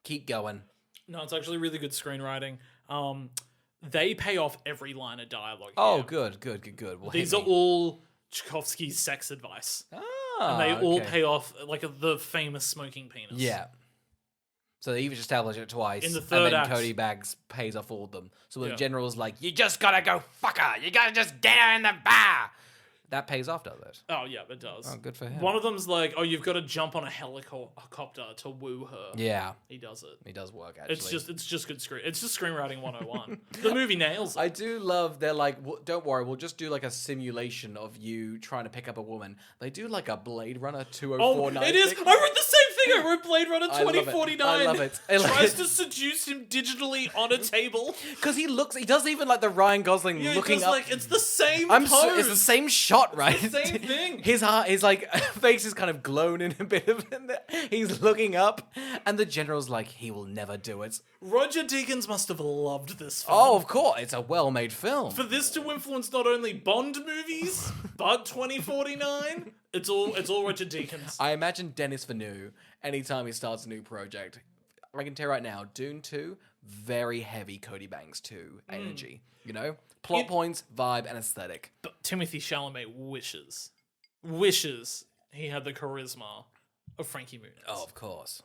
keep going. No, it's actually really good screenwriting. they pay off every line of dialogue. Oh, here. good. Well, These hit are me. all Tchaikovsky's sex advice. Ah, And they all okay. pay off, like, the famous smoking penis. Yeah. So they even established it twice. In the and third then act. Cody Banks pays off all of them. So when Yeah. the general's like, you just gotta go fuck her. You gotta just get her in the bar. That pays off, does it? Oh, yeah, it does. Oh, good for him. One of them's like, oh, you've got to jump on a helicopter to woo her. Yeah. He does it. He does work, actually. It's just good It's just screenwriting 101. The movie nails it. I do love, they're like, don't worry, we'll just do like a simulation of you trying to pick up a woman. They do like a Blade Runner 2049 it is. thing. I wrote the same thing. I wrote Blade Runner I love it. 2049. I love it. I love Tries it. to seduce him digitally on a table. Because he does even like the Ryan Gosling Yeah, looking up. like it's the same pose. It's the same shot, right? the same thing. His heart, his like face is kind of glown in a bit of it. He's looking up, and the general's like, he will never do it. Roger Deakins must have loved this film. Oh, of course, it's a well-made film. For this to influence not only Bond movies, but 2049, it's all Roger Deakins. I imagine Dennis Villeneuve, anytime he starts a new project, I can tell you right now, Dune 2, very heavy Cody Banks 2 energy. You know? Plot points, vibe, and aesthetic. But Timothy Chalamet wishes he had the charisma of Frankie Muniz. Oh, of course.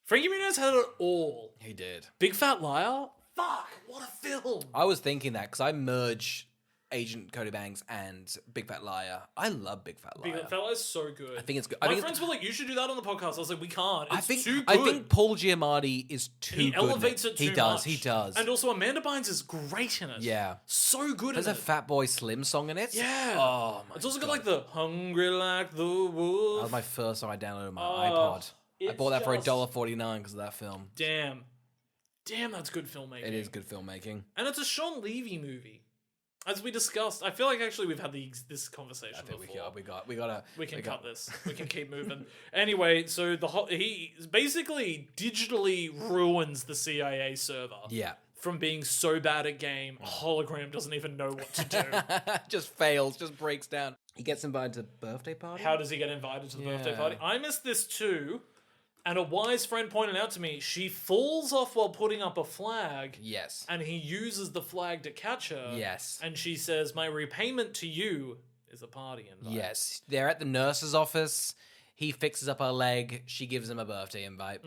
Frankie Muniz had it all. He did. Big Fat Liar? Fuck, what a film. I was thinking that because I merge Agent Cody Banks and Big Fat Liar. I love Big Fat Liar. Big Fat Liar is so good. I think it's good. My friends were like, you should do that on the podcast. I was like, we can't. It's too good. I think Paul Giamatti is too he good. elevates it too much. He does. And also Amanda Bynes is great in it. Yeah. So good There's in a it. Fatboy Slim song in it. Yeah. Oh, my It's also got God. like the Hungry Like the That Wolf. was my first song I downloaded on my Oh, iPod. I it's bought that for just- $1.49 because of that film. Damn, that's good filmmaking. It is good filmmaking. And it's a Sean Levy movie. As we discussed, I feel like actually we've had this conversation I think before. we We can cut this. We can keep moving. Anyway, so he basically digitally ruins the CIA server. Yeah. From being so bad at game, hologram doesn't even know what to do. Just fails, just breaks down. He gets invited to the birthday party? How does he get invited to the birthday Yeah. party? I missed this too, and a wise friend pointed out to me she falls off while putting up a flag. Yes. And he uses the flag to catch her. Yes. And she says, my repayment to you is a party invite. Yes. They're at the nurse's office. He fixes up her leg. She gives him a birthday invite.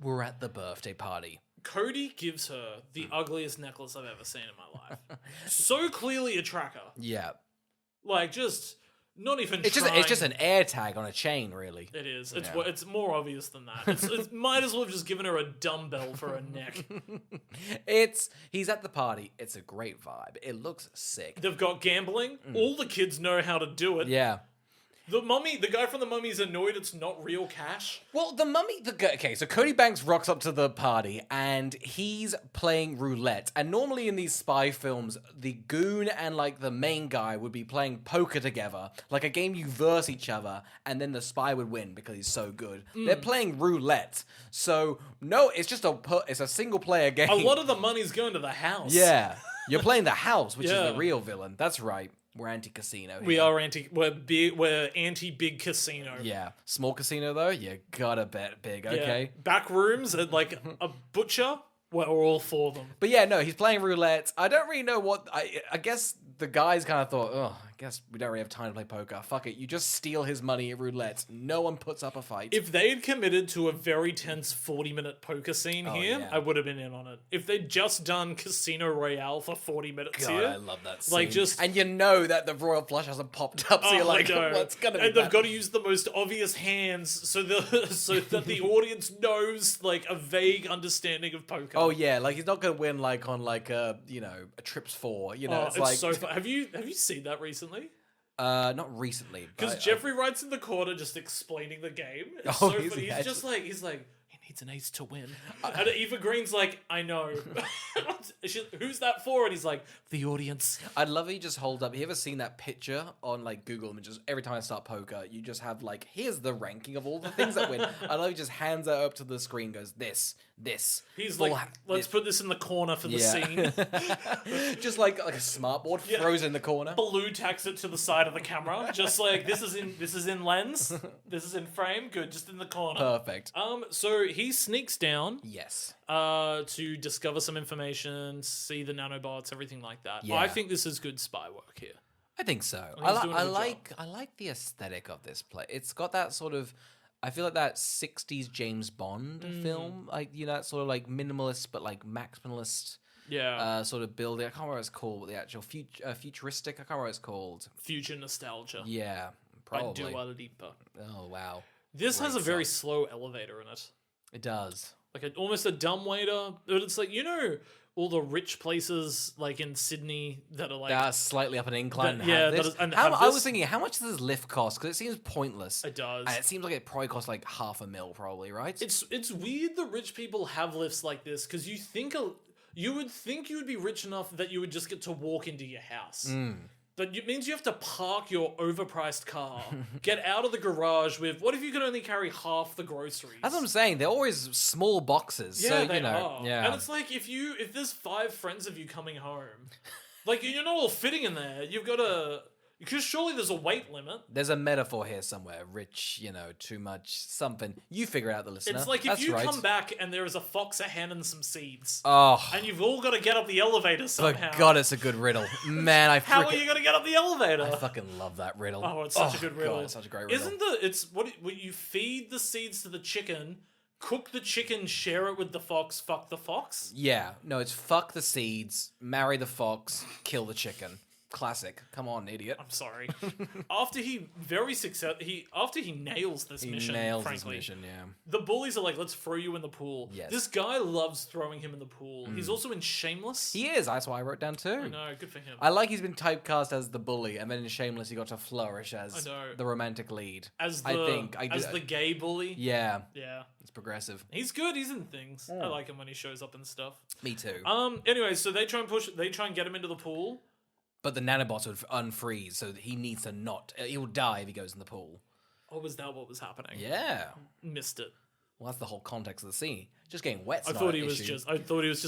We're at the birthday party. Cody gives her the ugliest necklace I've ever seen in my life. So clearly a tracker. Yeah. Like, just not even It's trying. just an air tag on a chain, really. It is. It's Yeah. it's more obvious than that. It might as well have just given her a dumbbell for her neck. He's at the party. It's a great vibe. It looks sick. They've got gambling. All the kids know how to do it. Yeah. The guy from the Mummy's annoyed it's not real cash. Well, okay, so Cody Banks rocks up to the party and he's playing roulette. And normally in these spy films, the goon and like the main guy would be playing poker together, like a game you verse each other, and then the spy would win because he's so good. They're playing roulette, so no, it's a single player game. A lot of the money's going to the house. Yeah, you're playing the house, which is Yeah. the real villain. That's right. We're anti-casino here. We're anti big casino. Yeah, small casino though. You gotta bet big. Yeah. Okay. Back rooms at like a butcher. We're all for them. But yeah, no, he's playing roulette. I don't really know what. I guess the guys kind of thought, oh, I guess we don't really have time to play poker. Fuck it. You just steal his money at roulette. No one puts up a fight. If they had committed to a very tense 40-minute poker scene here, yeah. I would have been in on it. If they'd just done Casino Royale for 40 minutes God, here. I love that scene. Like, just- and you know that the royal flush hasn't popped up, so you're like, I know. what's gonna be? And they've bad? got to use the most obvious hands so that the audience knows like a vague understanding of poker. Oh yeah, like he's not gonna win like on like a trips 4. You know, Oh, it's it's like so fun. Have you seen that recently? not recently Because but Jeffrey Wright's in the corner just explaining the game. It's Oh, so is funny. he He's just actually? like he needs an ace to win. And Eva Green's like, I know. Who's that for? And he's like, the audience. I'd love if you just hold up. You ever seen that picture on like Google Images? Every time I start poker, you just have like, here's the ranking of all the things that win. I love he just hands that up to the screen, goes this, this. He's full like, let's put this in the corner for the scene. Just like a smartboard frozen in the corner. Blue tacks it to the side of the camera, just like this is in lens, this is in frame, good, just in the corner. Perfect. So he sneaks down. Yes. To discover some information, see the nanobots, everything like that. Yeah. I think this is good spy work here. I think so. he's doing a good I like the aesthetic of this play. It's got that sort of, I feel like that 60s James Bond film, like, you know, that sort of like minimalist but like maximalist sort of building. I can't remember what it's called, the actual futuristic. I can't remember what it's called. Future nostalgia. Yeah, probably. By Dua Lipa. Oh wow, This has a Great very song. slow elevator in it. It does. Like almost a dumbwaiter. But it's like, you know, all the rich places like in Sydney that are like... That's slightly up an incline. That- yeah, and have that this. is- and How, have I this- was thinking, how much does this lift cost? Because it seems pointless. It does. And it seems like it probably costs like $500,000, probably, right? It's weird that rich people have lifts like this because you would think you would be rich enough that you would just get to walk into your house. But it means you have to park your overpriced car, get out of the garage with, what if you could only carry half the groceries? That's what I'm saying. They're always small boxes. So, they you know, are. yeah. And it's like if there's 5 friends of you coming home, like you're not all fitting in there. You've got to, because surely there's a weight limit. There's a metaphor here somewhere. Rich, you know, too much, something. You figure it out, the listener. It's like if That's you right. come back and there is a fox, a hen, and some seeds, Oh, and you've all got to get up the elevator but somehow. God, it's a good riddle. Man, How are you going to get up the elevator? I fucking love that riddle. Oh, it's such a good riddle. God, it's such a great riddle. Isn't it's what you feed the seeds to the chicken, cook the chicken, share it with the fox, fuck the fox? Yeah, no, it's fuck the seeds, marry the fox, kill the chicken. Classic. Come on, idiot. I'm sorry. After he nails this mission, Nails frankly, this mission, yeah. the bullies are like, let's throw you in the pool. Yes. This guy loves throwing him in the pool. He's also in Shameless. He is. That's why I wrote down too. No, good for him. I like he's been typecast as the bully, and then in Shameless he got to flourish as I know. the romantic lead. As the I think the gay bully. Yeah, Yeah. it's progressive. He's good. He's in things. I like him when he shows up and stuff. Me too. Anyway, so they try and get him into the pool. But the nanobots would unfreeze, so that he needs to not. He will die if he goes in the pool. Oh, was that what was happening? Yeah. Missed it. Well, that's the whole context of the scene. Just getting wet's I not thought an he was issue. just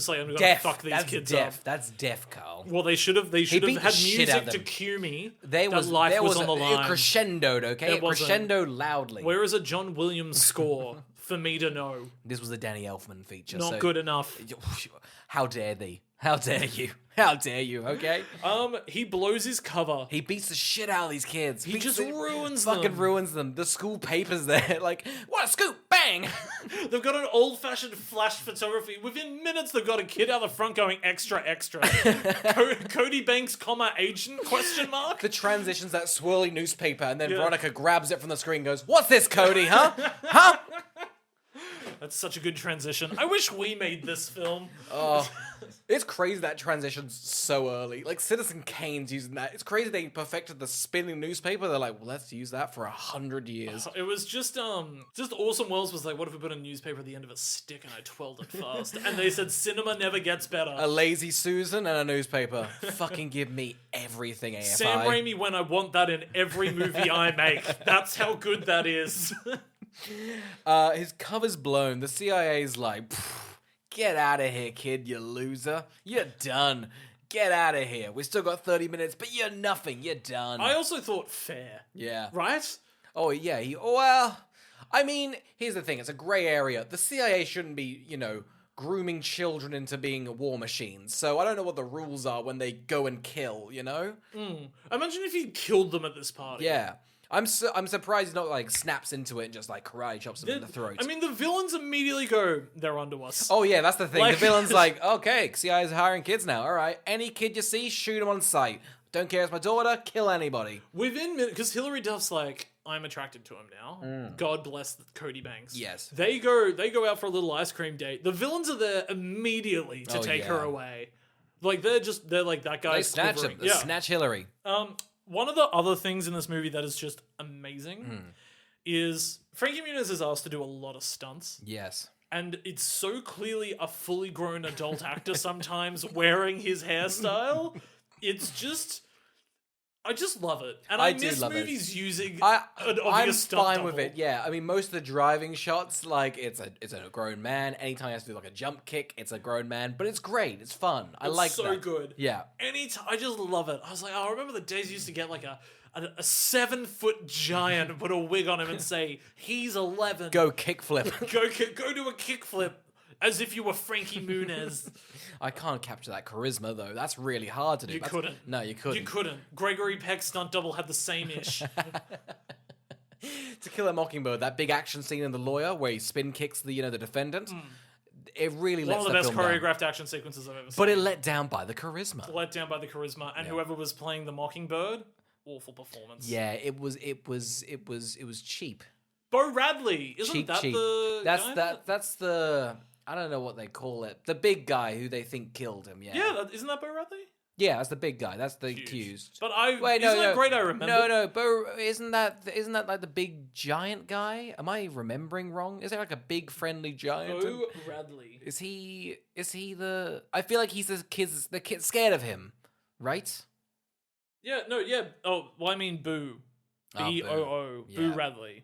like, I'm gonna Deaf. fuck these That's kids deaf. up. That's deaf, Carl. Well, they should have beat had the shit out music of to them. cue me. There that was life there was was on the it line. crescendoed, okay? It wasn't. Crescendoed loudly. Where is a John Williams score for me to know? This was the Danny Elfman feature. Not so- good enough. How dare thee? How dare you? How dare you? Okay. He blows his cover. He beats the shit out of these kids. He just ruins fucking them. ruins them. The school papers there, like, what a scoop! Bang! They've got an old-fashioned flash photography. Within minutes, they've got a kid out the front going extra, extra. Cody Banks, agent, question mark? The transitions that swirly newspaper, and then Yeah. Veronica grabs it from the screen and goes, "What's this, Cody, huh? Huh?" That's such a good transition. I wish we made this film. Oh, it's crazy that transition's so early. Like Citizen Kane's using that. It's crazy they perfected the spinning newspaper. They're like, well, let's use that for 100 years. It was just Orson Welles was like, what if we put a newspaper at the end of a stick and I twirled it fast? And they said, cinema never gets better. A lazy Susan and a newspaper. Fucking give me everything, AFI. Sam Raimi when I want that in every movie I make. That's how good that is. His cover's blown. The CIA's like, "Pfft, get out of here, kid, you loser. You're done. Get out of here. We still got 30 minutes, but you're nothing. You're done." I also thought fair, Yeah. right? Oh, yeah. Well, I mean, here's the thing. It's a gray area. The CIA shouldn't be, grooming children into being war machines. So I don't know what the rules are when they go and kill, Imagine if you killed them at this party. Yeah. I'm surprised he's not, like, snaps into it and just, like, karate chops them in the throat. I mean, the villains immediately go, they're onto us. Oh, yeah, that's the thing. Like- The villain's like, okay, CIA's hiring kids now. All right. Any kid you see, shoot him on sight. Don't care if it's my daughter, kill anybody. Within minutes, because Hilary Duff's like, I'm attracted to him now. God bless Cody Banks. Yes. They go out for a little ice cream date. The villains are there immediately to Oh, take yeah. her away. Like, they're like, that They guy's snatch quivering. him. They snatch Hillary. One of the other things in this movie that is just amazing is Frankie Muniz is asked to do a lot of stunts. Yes. And it's so clearly a fully grown adult actor sometimes wearing his hairstyle. It's just... I just love it. And I I do miss love it. movies using I'm an obvious stunt fine double. with it. Yeah, I mean, most of the driving shots, like it's a grown man. Anytime he has to do like a jump kick, it's a grown man. But it's great. It's fun. I It's like so that. good. Yeah. Anytime, I just love it. I was like, I remember the days you used to get like a 7-foot giant and put a wig on him and say, he's 11. Go kickflip. Go do a kickflip as if you were Frankie Muniz. I can't capture that charisma though. That's really hard to do. You couldn't. No, you couldn't. You couldn't. Gregory Peck's stunt double had the same ish. To Kill a Mockingbird, that big action scene in The Lawyer where he spin kicks the defendant. It really One lets of the best film down. choreographed action sequences I've ever seen. But it let down by the charisma. Let down by the charisma, and whoever was playing the Mockingbird, awful performance. Yeah, it was cheap. Bo Radley, isn't Cheap. that the guy? That's the I don't know what they call it. The big guy who they think killed him. Yeah. Yeah, isn't that Bo Radley? Yeah, that's the big guy. That's the Huge. accused. But Wait, isn't no, that no. great? I remember. No, Bo, isn't that like the big giant guy? Am I remembering wrong? Is there like a big friendly giant? Bo Radley. Is he the? I feel like he's the kid scared of him, right? Yeah, no, yeah. Oh, well, I mean Boo. B-O-O. Yeah. Boo Radley.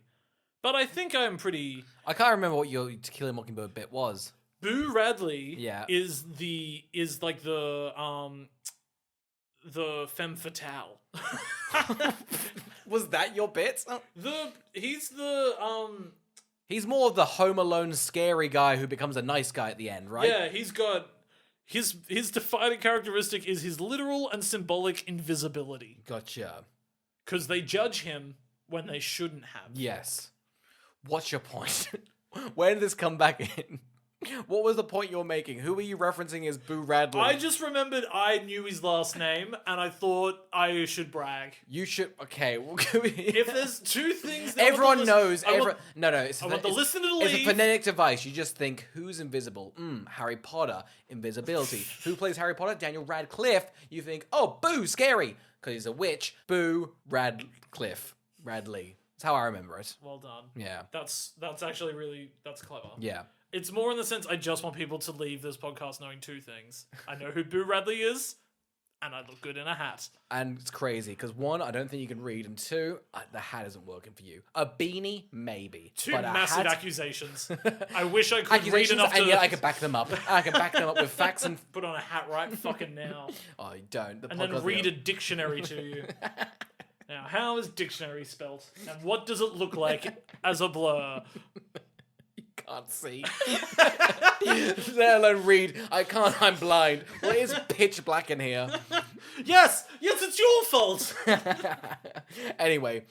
But I think I'm pretty... I can't remember what your To Kill a Mockingbird bit was. Boo Radley Yeah. is like the femme fatale. Was that your bit? He's He's more of the Home Alone scary guy who becomes a nice guy at the end, right? Yeah, he's got his defining characteristic is his literal and symbolic invisibility. Gotcha. Because they judge him when they shouldn't have. Yes. What's your point? Where did this come back in? What was the point you're making? Who were you referencing as Boo Radley? I just remembered I knew his last name, and I thought I should brag. You should. Okay. Well, If there's two things that everyone knows. I want It's the listener to It's a leave. phonetic device. You just think, who's invisible? Harry Potter, invisibility. Who plays Harry Potter? Daniel Radcliffe. You think, oh, Boo, scary, because he's a witch. Boo, Radcliffe, Radley. That's how I remember it. Well done. Yeah. That's actually really clever. Yeah. It's more in the sense I just want people to leave this podcast knowing two things. I know who Boo Radley is, and I look good in a hat. And it's crazy, because one, I don't think you can read, and two, the hat isn't working for you. A beanie, maybe. Two but a massive hat, accusations. I wish I could read accusations, enough and to yet I could back them up. I can back them up with facts and... put on a hat right fucking now. Oh, you don't. The And then podcast read a will- dictionary to you. Now, how is dictionary spelt? And what does it look like as a blur? Can't see. Let alone read. I can't. I'm blind. Well, it is pitch black in here. Yes, it's your fault. Anyway,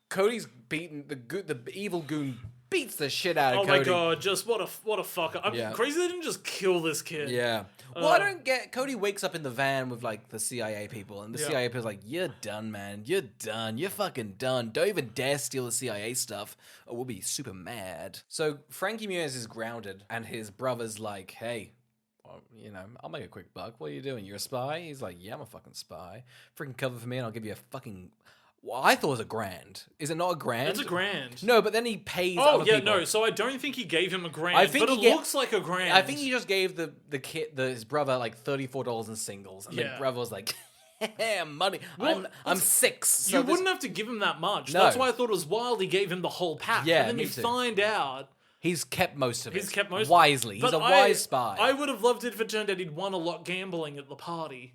Cody's beaten the evil goon beats the shit out of Oh Cody. my god, just what a fucker. I'm Yeah. crazy they didn't just kill this kid. Yeah. Well, I don't get. Cody wakes up in the van with like the CIA people, and the Yeah. CIA people's like, "You're done, man. You're done. You're fucking done. Don't even dare steal the CIA stuff, or we'll be super mad." So Frankie Muniz is grounded, and his brother's like, "Hey, well, I'll make a quick buck. What are you doing? You're a spy?" He's like, "Yeah, I'm a fucking spy. Freaking cover for me, and I'll give you a fucking." Well, I thought it was a grand. Is it not a grand? It's a grand. No, but then he pays. Oh, other yeah, people. no. So I don't think he gave him a grand, I think but he it looks like a grand. I think he just gave the kid his brother like $34 in singles, and Yeah. the brother was like, "Money, Well, I'm 6." So you wouldn't have to give him that much. No. That's why I thought it was wild he gave him the whole pack. Yeah, and then me you too. find out He's kept most of it. he's kept most wisely. He's But a wise spy. I would have loved it if it turned out he'd won a lot gambling at the party.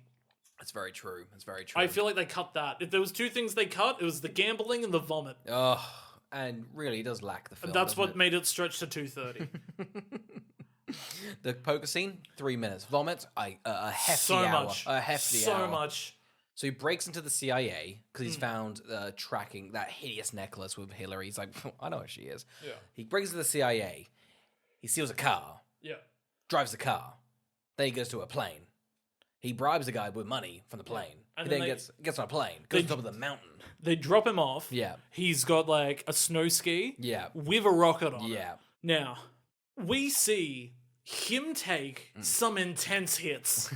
That's very true. That's very true. I feel like they cut that. If there was two things they cut, it was the gambling and the vomit. Oh, and really, he does lack the film. And that's doesn't what it? made it stretch to 2:30. The poker scene, 3 minutes. Vomit, a hefty So hour. much. A hefty so hour. much. So he breaks into the CIA because Hmm. he's found tracking that hideous necklace with Hillary. He's like, I know where she is. Yeah. He breaks into the CIA. He steals a car. Yeah. Drives the car. Then he goes to a plane. He bribes a guy with money from the plane. And And then then they- gets on a plane. Goes they- to the top of the mountain. They drop him off. Yeah. He's got like a snow ski Yeah. with a rocket on it. Yeah. Now, we see him take Mm. some intense hits.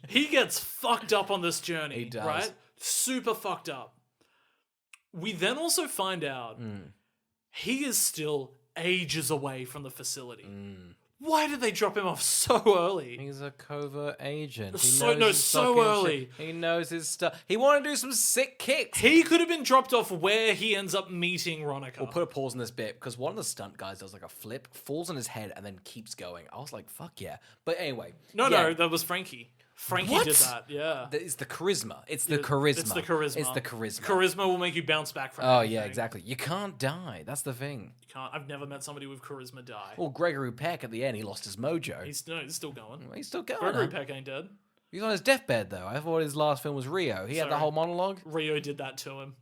He gets fucked up on this journey. He does. Right? Super fucked up. We then also find out Mm. he is still ages away from the facility. Mm. Why did they drop him off so early? He's a covert agent. He So- knows no, his so fucking early. shit. He knows his stuff. He wanted to do some sick kicks. He could have been dropped off where he ends up meeting Ronica. We'll put a pause in this bit because one of the stunt guys does like a flip, falls on his head, and then keeps going. I was like, fuck yeah. But anyway. No, yeah. that was Frankie. Frankie What? did that, yeah. It's the charisma. It's the charisma. It's the charisma. It's the charisma. Charisma will make you bounce back from Oh, anything. yeah, exactly. You can't die. That's the thing. You can't. I've never met somebody with charisma die. Well, Gregory Peck at the end, he lost his mojo. He's still going. He's still going. Gregory Huh? Peck ain't dead. He's on his deathbed, though. I thought his last film was Rio. He had the Sorry. whole monologue. Rio did that to him.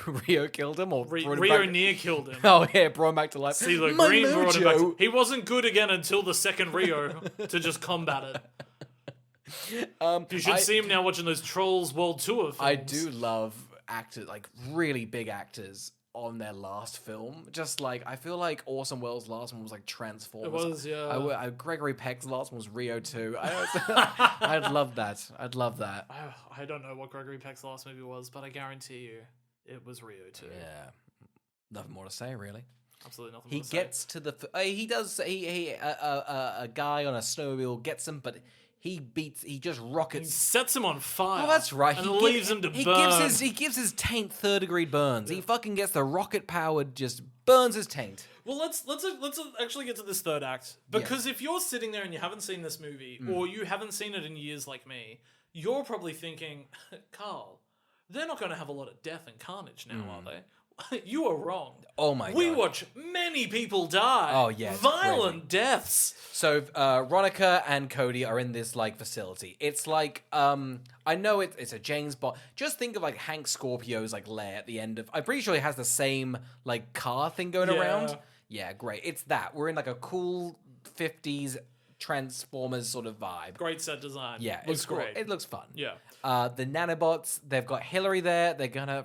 Rio killed him, or brought him Rio back... near killed him. Oh, yeah, brought him back to life. CeeLo My Green brought him back. mojo. He wasn't good again until the second Rio to just combat it. You should see him now watching those Trolls World Tour films. I do love actors, like really big actors on their last film. Just like, I feel like Orson Welles' last one was like Transformers. It was, yeah. Gregory Peck's last one was Rio 2. I'd love that. I'd love that. I don't know what Gregory Peck's last movie was, but I guarantee you it was Rio 2. Yeah. Nothing more to say, really. Absolutely nothing He more to say. gets to the... he does... a guy on a snowmobile gets him, but he just He rockets... sets him on fire. Oh, that's right. And leaves him to he burn. He gives his taint third-degree burns. He fucking gets the rocket-powered, just burns his taint. Well, let's actually get to this third act, because if you're sitting there and you haven't seen this movie, or you haven't seen it in years like me, you're probably thinking, Carl, they're not going to have a lot of death and carnage now, are they? You are wrong. Oh my We God. watch many people die. Oh, yeah, it's Violent deaths. So, Ronica and Cody are in this, like, facility. It's like, I know it's a James Bond. Just think of, like, Hank Scorpio's, like, lair at the end of... I'm pretty sure he has the same, like, car thing going Yeah. around. Yeah, great. It's that. We're in, like, a cool 50s Transformers sort of vibe. Great set design. Yeah, looks it's cool. great. It looks fun. Yeah. The nanobots, they've got Hillary there. They're gonna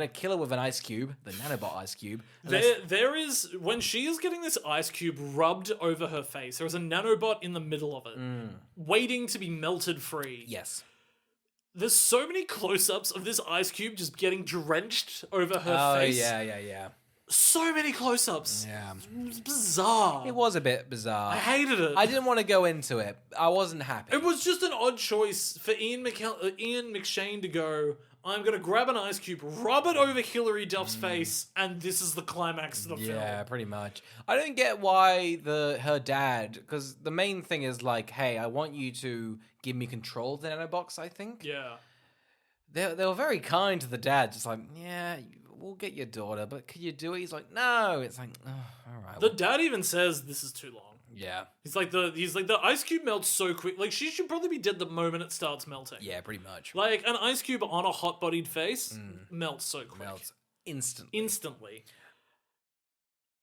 kill her with an ice cube, the nanobot ice cube. There is, when she is getting this ice cube rubbed over her face, there is a nanobot in the middle of it, waiting to be melted free. Yes. There's so many close-ups of this ice cube just getting drenched over her face. Yeah. So many close-ups. Yeah. It was bizarre. It was a bit bizarre. I hated it. I didn't want to go into it. I wasn't happy. It was just an odd choice for Ian McShane to go, I'm going to grab an ice cube, rub it over Hilary Duff's face, and this is the climax of the film. Yeah, pretty much. I don't get why her dad, because the main thing is like, hey, I want you to give me control of the nanobox, I think. Yeah. They were very kind to the dad, just like, yeah, we'll get your daughter, but could you do it? He's like, no. It's like, oh, all right. The dad even says this is too long. Yeah. He's like the ice cube melts so quick. Like, she should probably be dead the moment it starts melting. Yeah, pretty much. Like, an ice cube on a hot-bodied face melts so quick. Melts instantly. Instantly.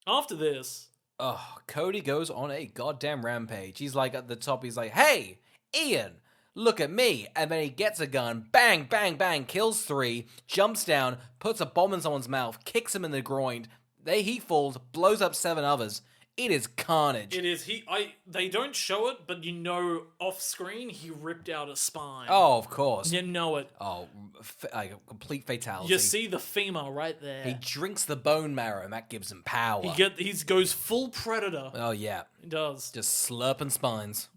After this, Oh, Cody goes on a goddamn rampage. He's like at the top, he's like, hey, Ian, look at me. And then he gets a gun, bang, bang, bang, kills 3, jumps down, puts a bomb in someone's mouth, kicks him in the groin. He falls, blows up 7 others. It is carnage. it is they don't show it, but you know off screen he ripped out a spine. Oh, of course. You know it. Oh, like a complete fatality. You see the femur right there. He drinks the bone marrow, and that gives him power. He goes full predator. Oh, yeah. He does. Just slurping spines.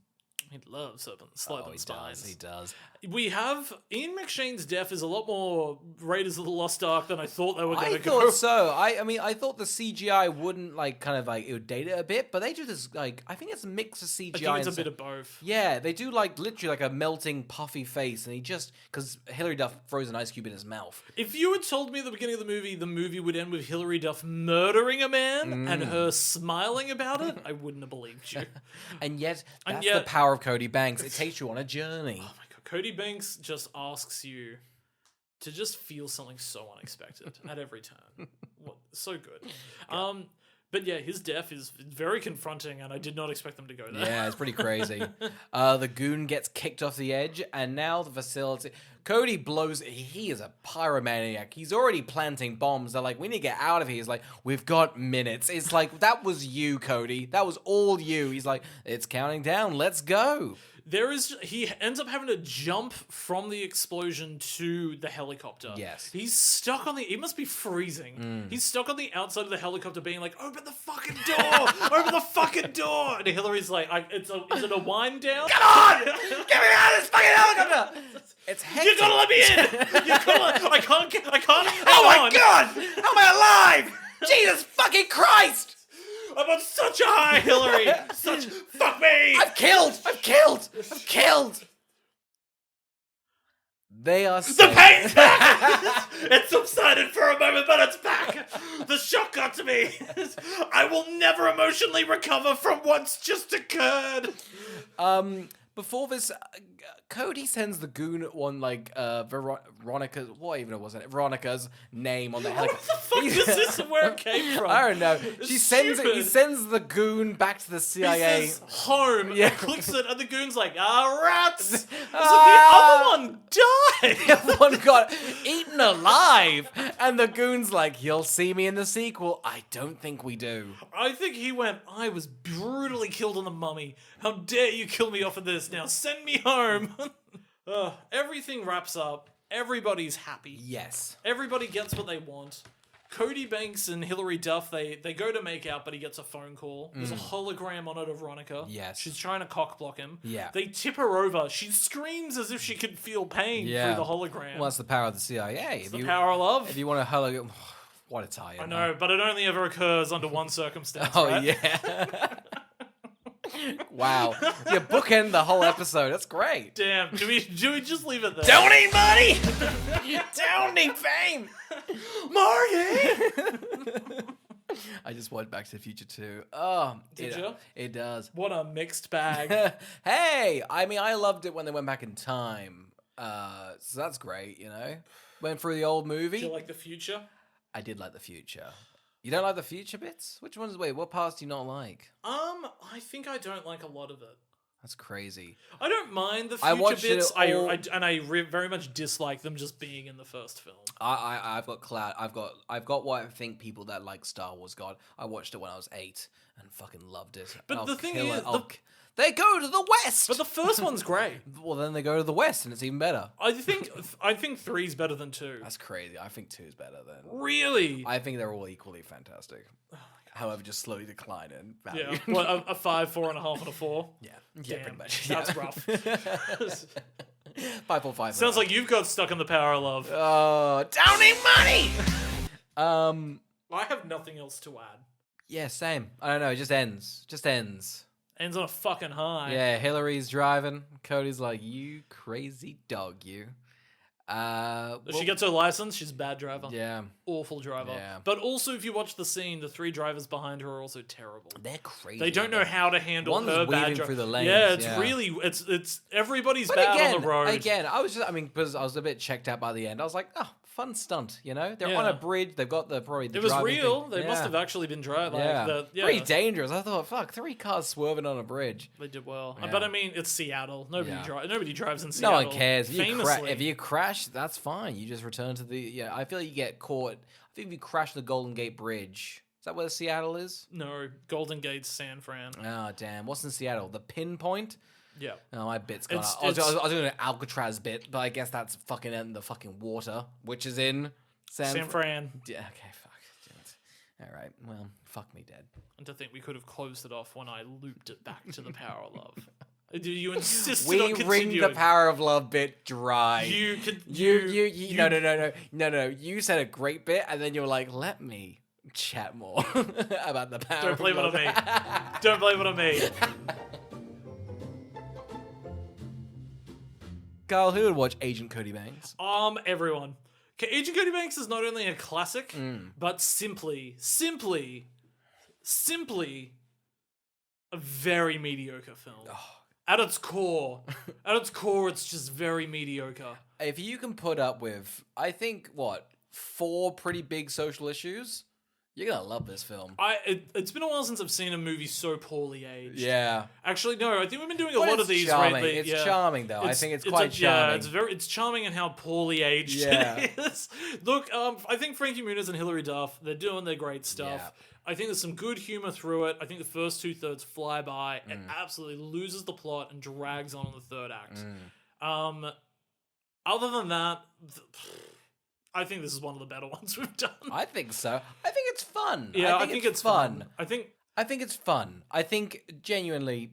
He loves sloping He spines. does. He does. We have Ian McShane's death is a lot more Raiders of the Lost Ark than I thought they were going I to go. thought so. I mean, I thought the CGI wouldn't like kind of like it would date it a bit, but they do this like I think it's a mix of CGI. I think it's and a bit of both. Yeah, they do like literally like a melting puffy face, and he just because Hilary Duff throws an ice cube in his mouth. If you had told me at the beginning of the movie would end with Hilary Duff murdering a man and her smiling about it, I wouldn't have believed you. And yet, that's yet- the power of Cody Banks. It takes you on a journey. Oh my god, Cody Banks just asks you to just feel something so unexpected at every turn. So good. But yeah, his death is very confronting, and I did not expect them to go there. Yeah, it's pretty crazy. The goon gets kicked off the edge, and now the facility... Cody blows... He is a pyromaniac. He's already planting bombs. They're like, we need to get out of here. He's like, we've got minutes. It's like, that was you, Cody. That was all you. He's like, it's counting down. Let's go. He ends up having to jump from the explosion to the helicopter. Yes. He's stuck on he must be freezing. He's stuck on the outside of the helicopter being like, open the fucking door! Open the fucking door! And Hillary's like, is it a wind down? Come on! Get me out of this fucking helicopter! It's hectic. You gotta let me in! I can't hang Oh my on! god! How am I alive? Jesus fucking Christ! I'm on such a high, Hillary! Fuck me! I've killed! They are The pain's back! It subsided for a moment, but it's back! The shock got to me! I will never emotionally recover from what's just occurred! Before this, Cody sends the goon one Veronica's, what even was it? Veronica's name on the helicopter. What the fuck is this and where it came from? I don't know. He sends stupid. he sends the goon back to the CIA. He says home, Yeah. and clicks it, and the goon's like, rats! So Ah. the other one died! One got eaten alive, and the goon's like, "You'll see me in the sequel." I don't think we do. I think he went, I was brutally killed on the Mummy. How dare you kill me off of this? Now send me home. Everything wraps up. Everybody's happy. Yes. Everybody gets what they want. Cody Banks and Hilary Duff, they go to make out, but he gets a phone call. There's a hologram on it of Veronica. Yes. She's trying to cock block him. Yeah. They tip her over. She screams as if she could feel pain through the hologram. Well, that's the power of the CIA. It's the power of love. If you want a hologram, what a tie-in. I know, but it only ever occurs under one circumstance, Oh right? yeah. Wow. You bookend the whole episode. That's great. Damn. Do we just leave it there? Don't need money. Don't need fame. Marty! I just watched Back to the Future 2. Oh, Did you? It does. What a mixed bag. Hey, I mean, I loved it when they went back in time. So that's great, you know. Went through the old movie. Do you like the future? I did like the future. You don't like the future bits? Which ones? Wait, what parts do you not like? I think I don't like a lot of it. That's crazy. I don't mind the I future watched bits. it all- I very much dislike them just being in the first film. I've got clout. I've got what I think people that like Star Wars got. I watched it when I was 8 and fucking loved it. But And the I'll thing kill is, it. They go to the west. But the first one's great. Well, then they go to the west, and it's even better. I think 3's better than 2. That's crazy. I think 2 is better than. Really? I think they're all equally fantastic. However, just slowly decline in value. Yeah. What, a 5, 4.5, and a 4? Yeah, Damn, pretty much. that's Yeah. rough. 545. Sounds like you've got stuck in the power of love. Oh, don't need money. I have nothing else to add. Yeah, same. I don't know. It just ends. Ends on a fucking high. Yeah, Hillary's driving. Cody's like, "You crazy dog, you." She gets her license. She's a bad driver. Yeah, Awful driver. Yeah. But also, if you watch the scene, the 3 drivers behind her are also terrible. they're crazy. They don't know how to handle One's her bad weaving through the lanes, Yeah, it's yeah. really it's everybody's But bad on the road. Again, because I was a bit checked out by the end. I was like, "Oh, fun stunt," you know? They're on Yeah. a bridge. They've got probably the It was driving real. thing. They must Yeah. have actually been driving. Yeah. Yeah, Pretty dangerous. I thought, fuck, 3 cars swerving on a bridge. They did well. Yeah. But I mean, it's Seattle. Nobody Yeah. Nobody drives in No Seattle. one cares. Famously. If you crash, that's fine. You just return to the. Yeah, I feel like you get caught. I think if you crash the Golden Gate Bridge, is that where Seattle is? No, Golden Gate, San Fran. Oh, damn. What's in Seattle? The pinpoint? Yeah. Oh, my bit's gone It's- up. I was doing an Alcatraz bit, but I guess that's fucking in the fucking water, which is in San Fran. Yeah, okay, fuck. Damn it. All right, well, fuck me dead. And to think we could have closed it off when I looped it back to the power of love. You insisted We on wring continuing. the power of love bit dry. You could. No. You said a great bit, and then you were like, "Let me chat more about the power." Don't blame it of on love. me. Don't blame it on me. Carl, who would watch Agent Cody Banks? Everyone. Okay, Agent Cody Banks is not only a classic, Mm. but simply a very mediocre film. Oh. At its core, it's just very mediocre. If you can put up with, I think, 4 pretty big social issues, You're gonna love this film. It's been a while since I've seen a movie so poorly aged. Yeah. Actually, no. I think we've been doing a But lot it's of these charming. lately. It's yeah. charming, though. I think it's quite charming. Yeah, it's charming in how poorly aged it is. Look, I think Frankie Muniz and Hilary Duff, they're doing their great stuff. Yeah. I think there's some good humor through it. I think the first 2/3 fly by. It absolutely loses the plot and drags on in the third act. Other than that, I think this is one of the better ones we've done. I think so. I think it's fun. Yeah, I think it's fun. I think it's fun. I think genuinely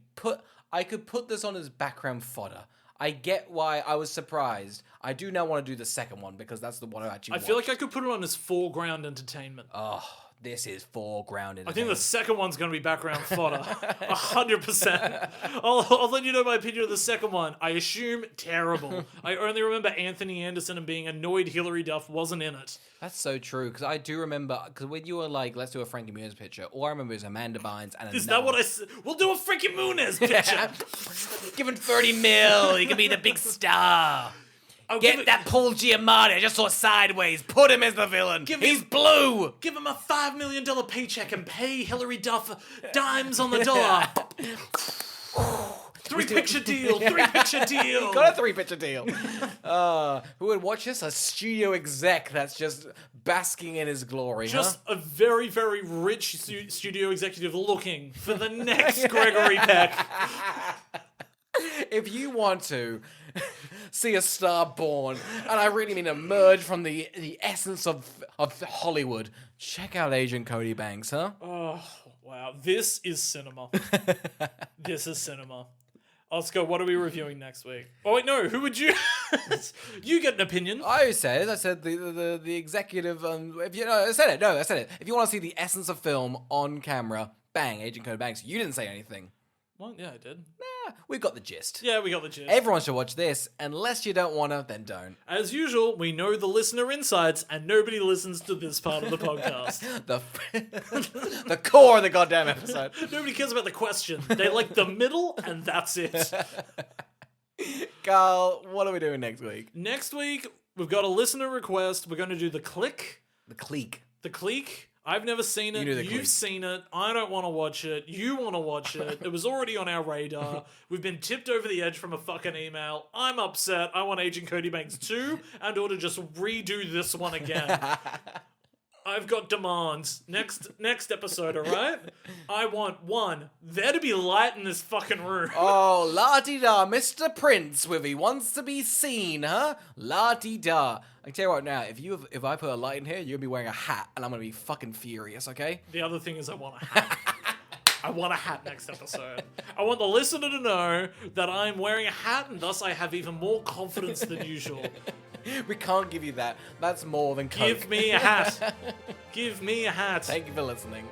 I could put this on as background fodder. I get why I was surprised. I do now want to do the second one because that's the one I actually feel like I could put it on as foreground entertainment. Oh, this is foreground entertainment. I think the second one's going to be background fodder. 100%. I'll let you know my opinion of the second one. I assume terrible. I only remember Anthony Anderson and being annoyed Hilary Duff wasn't in it. That's so true, because I do remember, because when you were like, let's do a Frankie Muniz picture, all I remember is Amanda Bynes and Is that what I said? We'll do a Frankie Muniz picture. Give him 30 mil, he can be the big star. Get that Paul Giamatti, I just saw Sideways, put him as the villain. He's blue. Give him a $5 million paycheck and pay Hilary Duff dimes on the dollar. Three-picture deal. Got a 3-picture deal. Who would watch this? A studio exec that's just basking in his glory. Just a very, very rich studio executive looking for the next Gregory Peck. If you want to see a star born, and I really mean emerge from the essence of Hollywood, check out Agent Cody Banks, huh? Oh, wow. This is cinema. This is cinema. Oscar, what are we reviewing next week? Oh, wait, no. Who would you... You get an opinion. I said the executive... I said it. If you want to see the essence of film on camera, bang, Agent Cody Banks. You didn't say anything. Well, yeah, I did. Nah, we got the gist. Yeah, we got the gist. Everyone should watch this. Unless you don't want to, then don't. As usual, we know the listener insights, and nobody listens to this part of the podcast. the core of the goddamn episode. Nobody cares about the question. They like the middle, and that's it. Carl, what are we doing next week? Next week, we've got a listener request. We're going to do The Click. The Clique. The Clique. I've never seen it. You've seen it. I don't want to watch it. You want to watch it. It was already on our radar. We've been tipped over the edge from a fucking email. I'm upset. I want Agent Cody Banks 2 and or to just redo this one again. I've got demands. Next episode, alright? I want 1, there to be light in this fucking room. Oh, la-di-da, Mr. Prince, if he wants to be seen, huh? La-di-da. I can tell you right now, if I put a light in here, you're gonna be wearing a hat, and I'm gonna be fucking furious, okay? The other thing is I want a hat. I want a hat next episode. I want the listener to know that I'm wearing a hat, and thus I have even more confidence than usual. We can't give you that. That's more than Coke. Give me a hat. Give me a hat. Thank you for listening.